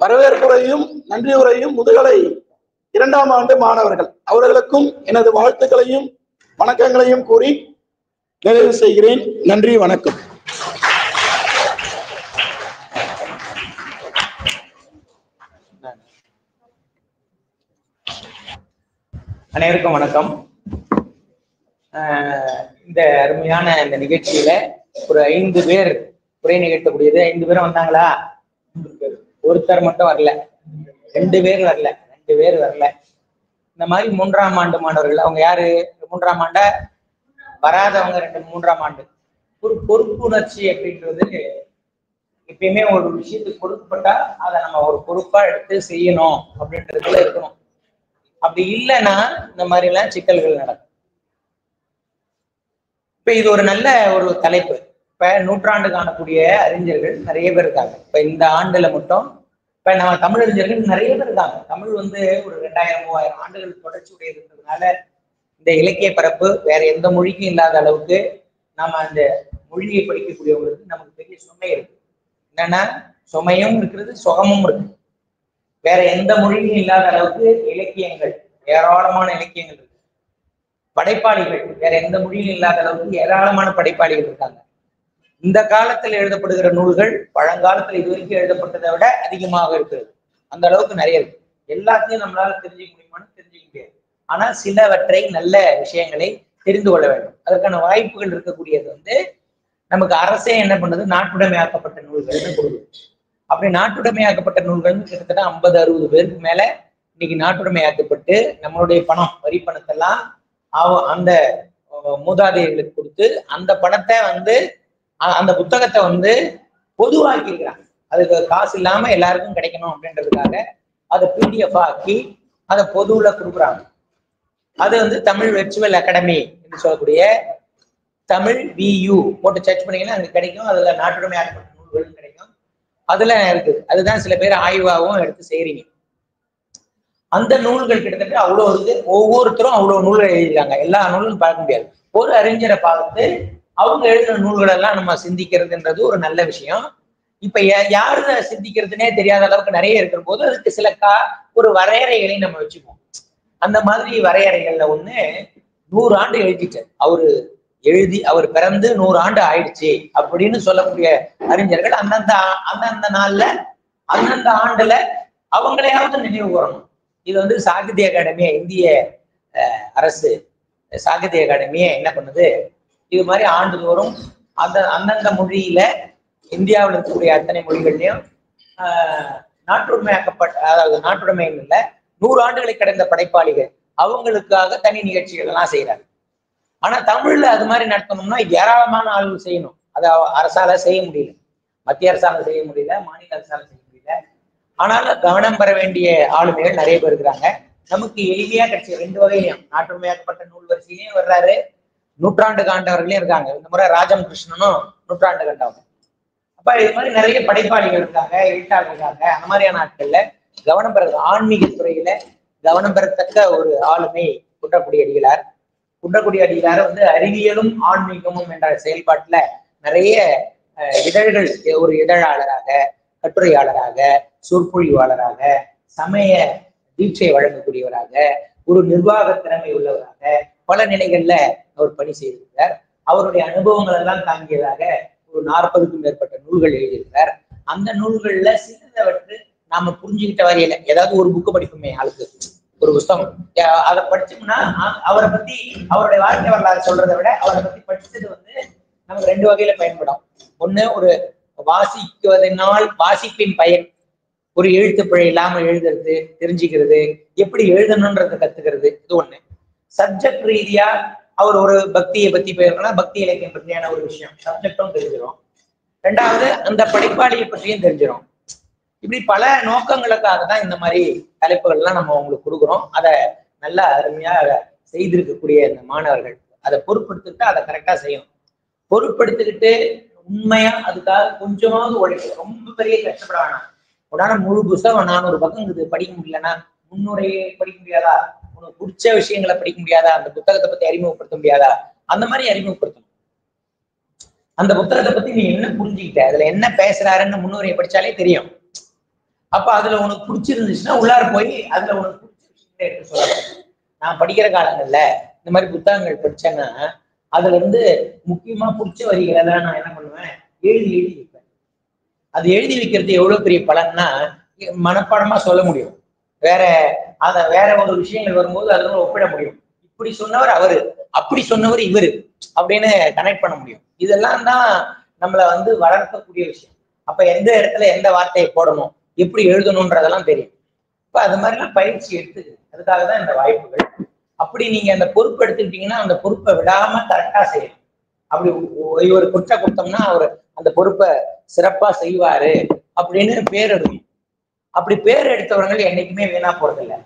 வரவேற்புரையும் நன்றியுரையும் முதுகலை 2ஆம் ஆண்டு மாணவர்கள் அவர்களுக்கும் எனது வாழ்த்துக்களையும் வணக்கங்களையும் கூறி நிறைவு செய்கிறேன். நன்றி, வணக்கம். அனைவருக்கும் வணக்கம். இந்த அருமையான இந்த நிகழ்ச்சியில ஒரு 5 பேர் உரை நிகழ்த்தக்கூடியது. 5 பேரும் வந்தாங்களா? ஒருத்தர் மட்டும் வரல, 2 பேர் வரல. இந்த மாதிரி 3ஆம் ஆண்டு மாணவர்கள், அவங்க யாரு? 3ஆம் ஆண்ட வராதவங்க 3ஆம் ஆண்டு. ஒரு பொறுப்புணர்ச்சி அப்படின்றது எப்பயுமே ஒரு விஷயத்துக்கு கொடுக்கப்பட்டா அதை நம்ம ஒரு பொறுப்பா எடுத்து செய்யணும் அப்படின்றதுல இருக்கணும். அப்படி இல்லைன்னா இந்த மாதிரி எல்லாம் சிக்கல்கள் நடக்கும். இப்ப இது ஒரு நல்ல ஒரு தலைப்பு. இப்ப 100 ஆண்டு காணக்கூடிய அறிஞர்கள் நிறைய பேர் இருக்காங்க. இப்ப இந்த ஆண்டுல மட்டும் இப்ப நம்ம தமிழறிஞர்கள் நிறைய பேர் இருக்காங்க. தமிழ் ஒரு 2000-3000 ஆண்டுகள் தொடர்ச்சி உடையதுன்றதுனால இந்த இலக்கிய பரப்பு வேற எந்த மொழிக்கும் இல்லாத அளவுக்கு நாம அந்த மொழியை படிக்கக்கூடியவங்களுக்கு நமக்கு பெரிய சுமை இருக்கு. என்னன்னா சுமையும் இருக்கிறது, சுகமும் இருக்கு. வேற எந்த மொழியும் இல்லாத அளவுக்கு இலக்கியங்கள், ஏராளமான இலக்கியங்கள் இருக்கு. படைப்பாளிகள் வேற எந்த மொழியும் இல்லாத அளவுக்கு ஏராளமான படைப்பாளிகள் இருக்காங்க. இந்த காலத்தில் எழுதப்படுகிற நூல்கள் பழங்காலத்தில் இதுவரைக்கும் எழுதப்பட்டதை விட அதிகமாக இருக்கிறது. அந்த அளவுக்கு நிறைய இருக்கு. எல்லாத்தையும் நம்மளால தெரிஞ்சுக்க முடியுமான்னு தெரிஞ்சுக்க முடியாது. ஆனா சிலவற்றை, நல்ல விஷயங்களை தெரிந்து கொள்ள வேண்டும். அதற்கான வாய்ப்புகள் இருக்கக்கூடியது நமக்கு அரசே என்ன பண்ணுது, நாட்டுடைமையாக்கப்பட்ட நூல்கள்னு கொடுக்குது. அப்படி நாட்டுடைமையாக்கப்பட்ட நூல்கள் கிட்டத்தட்ட 50-60 பேருக்கு மேல இன்னைக்கு நாட்டுடைமையாக்கப்பட்டு நம்மளுடைய பணம், வரி பணத்தெல்லாம் அந்த மூதாதையர்களுக்கு கொடுத்து அந்த பணத்தை அந்த புத்தகத்தை பொதுவாக்கி இருக்கிறாங்க. அதுக்கு காசு இல்லாம எல்லாருக்கும் கிடைக்கணும் அப்படின்றதுக்காக அதை PDF ஆக்கி அதை பொதுவுல கொடுக்குறாங்க. அது தமிழ் வெர்ச்சுவல் அகாடமி என்று சொல்லக்கூடிய தமிழ் VU போட்டு சர்ச் பண்ணீங்கன்னா அங்க கிடைக்கும். அதுல நாட்டுடைமையாக்கப்பட்ட நூல்களும் கிடைக்கும். அதுல இருக்குது. அதுதான் சில பேர் ஆய்வாகவும் எடுத்து செய்றீங்க. அந்த நூல்கள் கிட்டத்தட்ட அவ்வளோ இருக்கு. ஒவ்வொருத்தரும் அவ்வளவு நூல்கள் எழுதியிருக்காங்க. எல்லா நூலும் பார்க்க முடியாது. ஒரு அறிஞரை பார்த்து அவங்க எழுதின நூல்கள் எல்லாம் நம்ம சிந்திக்கிறதுன்றது ஒரு நல்ல விஷயம். இப்ப யாரு சிந்திக்கிறதுனே தெரியாத அளவுக்கு நிறைய இருக்கிற போது அதுக்கு சில ஒரு வரையறைகளை நம்ம வச்சுப்போம். அந்த மாதிரி வரையறைகள்ல 100 ஆண்டு எழுதிட்டார். அவர் பிறந்து 100 ஆண்டு ஆயிடுச்சு அப்படின்னு சொல்லக்கூடிய அறிஞர்கள் அந்தந்த நாள்ல அந்தந்த ஆண்டுல அவங்களையாவது நினைவு கூறணும். இது சாகித்ய அகாடமியை, இந்திய அரசு சாகித்ய அகாடமியை என்ன பண்ணுது, இது மாதிரி ஆண்டுதோறும் அந்தந்த மொழியில இந்தியாவில் இருக்கக்கூடிய அத்தனை மொழிகள்லையும் நாட்டுடைமையாக்கப்பட்ட, அதாவது நாட்டுடைமையில் இல்ல 100 ஆண்டுகளை கடந்த படைப்பாளிகள் அவங்களுக்காக தனி நிகழ்ச்சிகள் எல்லாம் செய்யறாங்க. ஆனா தமிழ்ல அது மாதிரி நடத்தணும்னா ஏராளமான ஆளுகள் செய்யணும். அதை அரசால செய்ய முடியல, மத்திய அரசால செய்ய முடியல, மாநில அரசால செய்ய முடியல. ஆனாலும் கவனம் பெற வேண்டிய ஆளுமைகள் நிறைய பேர் இருக்கிறாங்க. நமக்கு எளிமையா கிடைச்ச 2 வகையிலையும் நாட்டுடைமையாக்கப்பட்ட நூல் வரிசையிலையும் வர்றாரு, 100 ஆண்டு காண்டவர்களையும் இருக்காங்க. இந்த முறை ராஜம் கிருஷ்ணனும் 100 ஆண்டு காண்டவங்க. அப்ப இது மாதிரி நிறைய படைப்பாளிகள் இருக்காங்க, எழுத்தாளர் இருக்காங்க. அந்த மாதிரியான நாட்கள்ல கவனம் பெற, ஆன்மீக துறையில கவனம் பெறத்தக்க ஒரு ஆளுமை குன்றக்குடி அடிகளார். குன்றக்குடி அடிகளார் அறிவியலும் ஆன்மீகமும் என்ற செயல்பாட்டுல நிறைய இதழ்கள், ஒரு இதழாளராக, கட்டுரையாளராக, சொற்பொழிவாளராக, சமய தீட்சை வழங்கக்கூடியவராக, ஒரு நிர்வாக திறமை உள்ளவராக பல நிலைகள்ல அவர் பணி செய்திருக்கிறார். அவருடைய அனுபவங்கள் எல்லாம் தாங்கியதாக ஒரு 40க்கும் மேற்பட்ட நூல்கள் எழுதியிருக்கிறார். அந்த நூல்கள்ல சிலதவற்று நாம புரிஞ்சுக்கிட்ட வரையில ஏதாவது ஒரு புக்கு படிப்போமே, ஆளுக்கு ஒரு புத்தகம், அதை படிச்சோம்னா அவரை பத்தி அவருடைய வாழ்க்கை வரலாறு சொல்றதை விட அவரை பத்தி படிச்சது வந்து நமக்கு 2 வகையில பயன்படும். ஒண்ணு, ஒரு வாசிக்குவதனால் வாசிப்பின் பயன், ஒரு எழுத்து பிழை இல்லாமல் எழுதுறது, தெரிஞ்சுக்கிறது, எப்படி எழுதணும்ன்றதை கத்துக்கிறது, இது ஒண்ணு. சப்ஜெக்ட் ரீதியா அவர் ஒரு பக்தியை பத்தி போயிருக்கோம்னா பக்தி இலக்கியம் பற்றியான ஒரு விஷயம் சப்ஜெக்டும் தெரிஞ்சிடும். 2வது, அந்த படைப்பாளியை பற்றியும் தெரிஞ்சிடும். இப்படி பல நோக்கங்களுக்காக தான் இந்த மாதிரி தலைப்புகள்லாம் நம்ம உங்களுக்கு கொடுக்குறோம். அதை நல்லா அருமையா செய்திருக்கக்கூடிய இந்த மாணவர்கள் அதை பொருட்படுத்திட்டு அதை கரெக்டா செய்யணும். பொருட்படுத்திக்கிட்டு உண்மையா அதுக்காக கொஞ்சமாவது உழைக்கும். ரொம்ப பெரிய கஷ்டப்பட வேணாம். உடனே முழு புத்தகம் 400 பக்கம் இது படிக்க முடியலன்னா முன்னுரையை படிக்க முடியாதா, உனக்கு பிடிச்ச விஷயங்களை படிக்க முடியாதா, அந்த புத்தகத்தை பத்தி அறிமுகப்படுத்த முடியாதா, அந்த மாதிரி அறிமுகப்படுத்தணும். அந்த புத்தகத்தை பத்தி நீ என்ன புரிஞ்சுக்கிட்ட, அதுல என்ன பேசுறாருன்னு முன்னுரையை படிச்சாலே தெரியும். அப்ப அதுல உனக்கு பிடிச்சிருந்துச்சுன்னா உள்ளார போய் அதுல உனக்கு பிடிச்ச விஷயங்களை எடுத்து சொல்லலாம். நான் படிக்கிற காலங்கள்ல இந்த மாதிரி புத்தகங்கள் படிச்சேன்னா அதுல இருந்து முக்கியமா பிடிச்ச வரிகளை நான் என்ன பண்ணுவேன், எழுதி வைப்பேன். அது எழுதி வைக்கிறது எவ்வளவு பெரிய பலன்னா மனப்பாடமா சொல்ல முடியும். வேற ஒரு விஷயங்கள் வரும்போது அதோட ஒப்பிட முடியும். இப்படி சொன்னவர் அவரு, அப்படி சொன்னவர் இவரு அப்படின்னு கனெக்ட் பண்ண முடியும். இதெல்லாம் தான் நம்மளை வந்து வளர்க்கக்கூடிய விஷயம். அப்ப எந்த இடத்துல எந்த வார்த்தையை போடணும், எப்படி எழுதணும்ன்றதெல்லாம் தெரியும். இப்ப அது மாதிரிலாம் பயிற்சி எடுத்து அதுக்காக தான் இந்த வாய்ப்புகள். அப்படி நீங்க அந்த பொறுப்பு எடுத்துக்கிட்டீங்கன்னா அந்த பொறுப்பை விடாம கரெக்டா செய்யணும். அப்படி ஒரு குற்ற கொடுத்தோம்னா அவர் அந்த பொறுப்பை சிறப்பா செய்வாரு அப்படின்னு பேர் எடுக்கணும். அப்படி பேர் எடுத்தவர்கள் என்னைக்குமே வீணா போறதில்லை.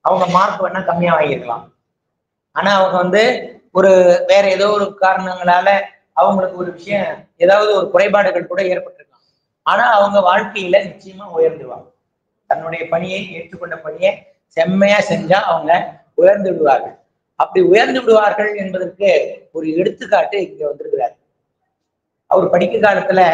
அவங்க மார்க் வேணா கம்மியா வாங்கியிருக்கலாம், ஆனா அவங்க வந்து ஒரு வேற ஏதோ ஒரு காரணங்களால அவங்களுக்கு ஒரு விஷயம் ஏதாவது ஒரு குறைபாடுகள் கூட ஏற்பட்டிருக்கலாம், ஆனா அவங்க வாழ்க்கையில நிச்சயமா உயர்ந்துருவாங்க. தன்னுடைய பணியை ஏற்றுக்கொண்ட பணியை செம்மையா செஞ்சா அவங்க உயர்ந்து விடுவார்கள். அப்படி உயர்ந்து விடுவார்கள் என்பதற்கு ஒரு எடுத்துக்காட்டு இங்க வந்திருக்கிறார். அவர் படிக்க காலத்துல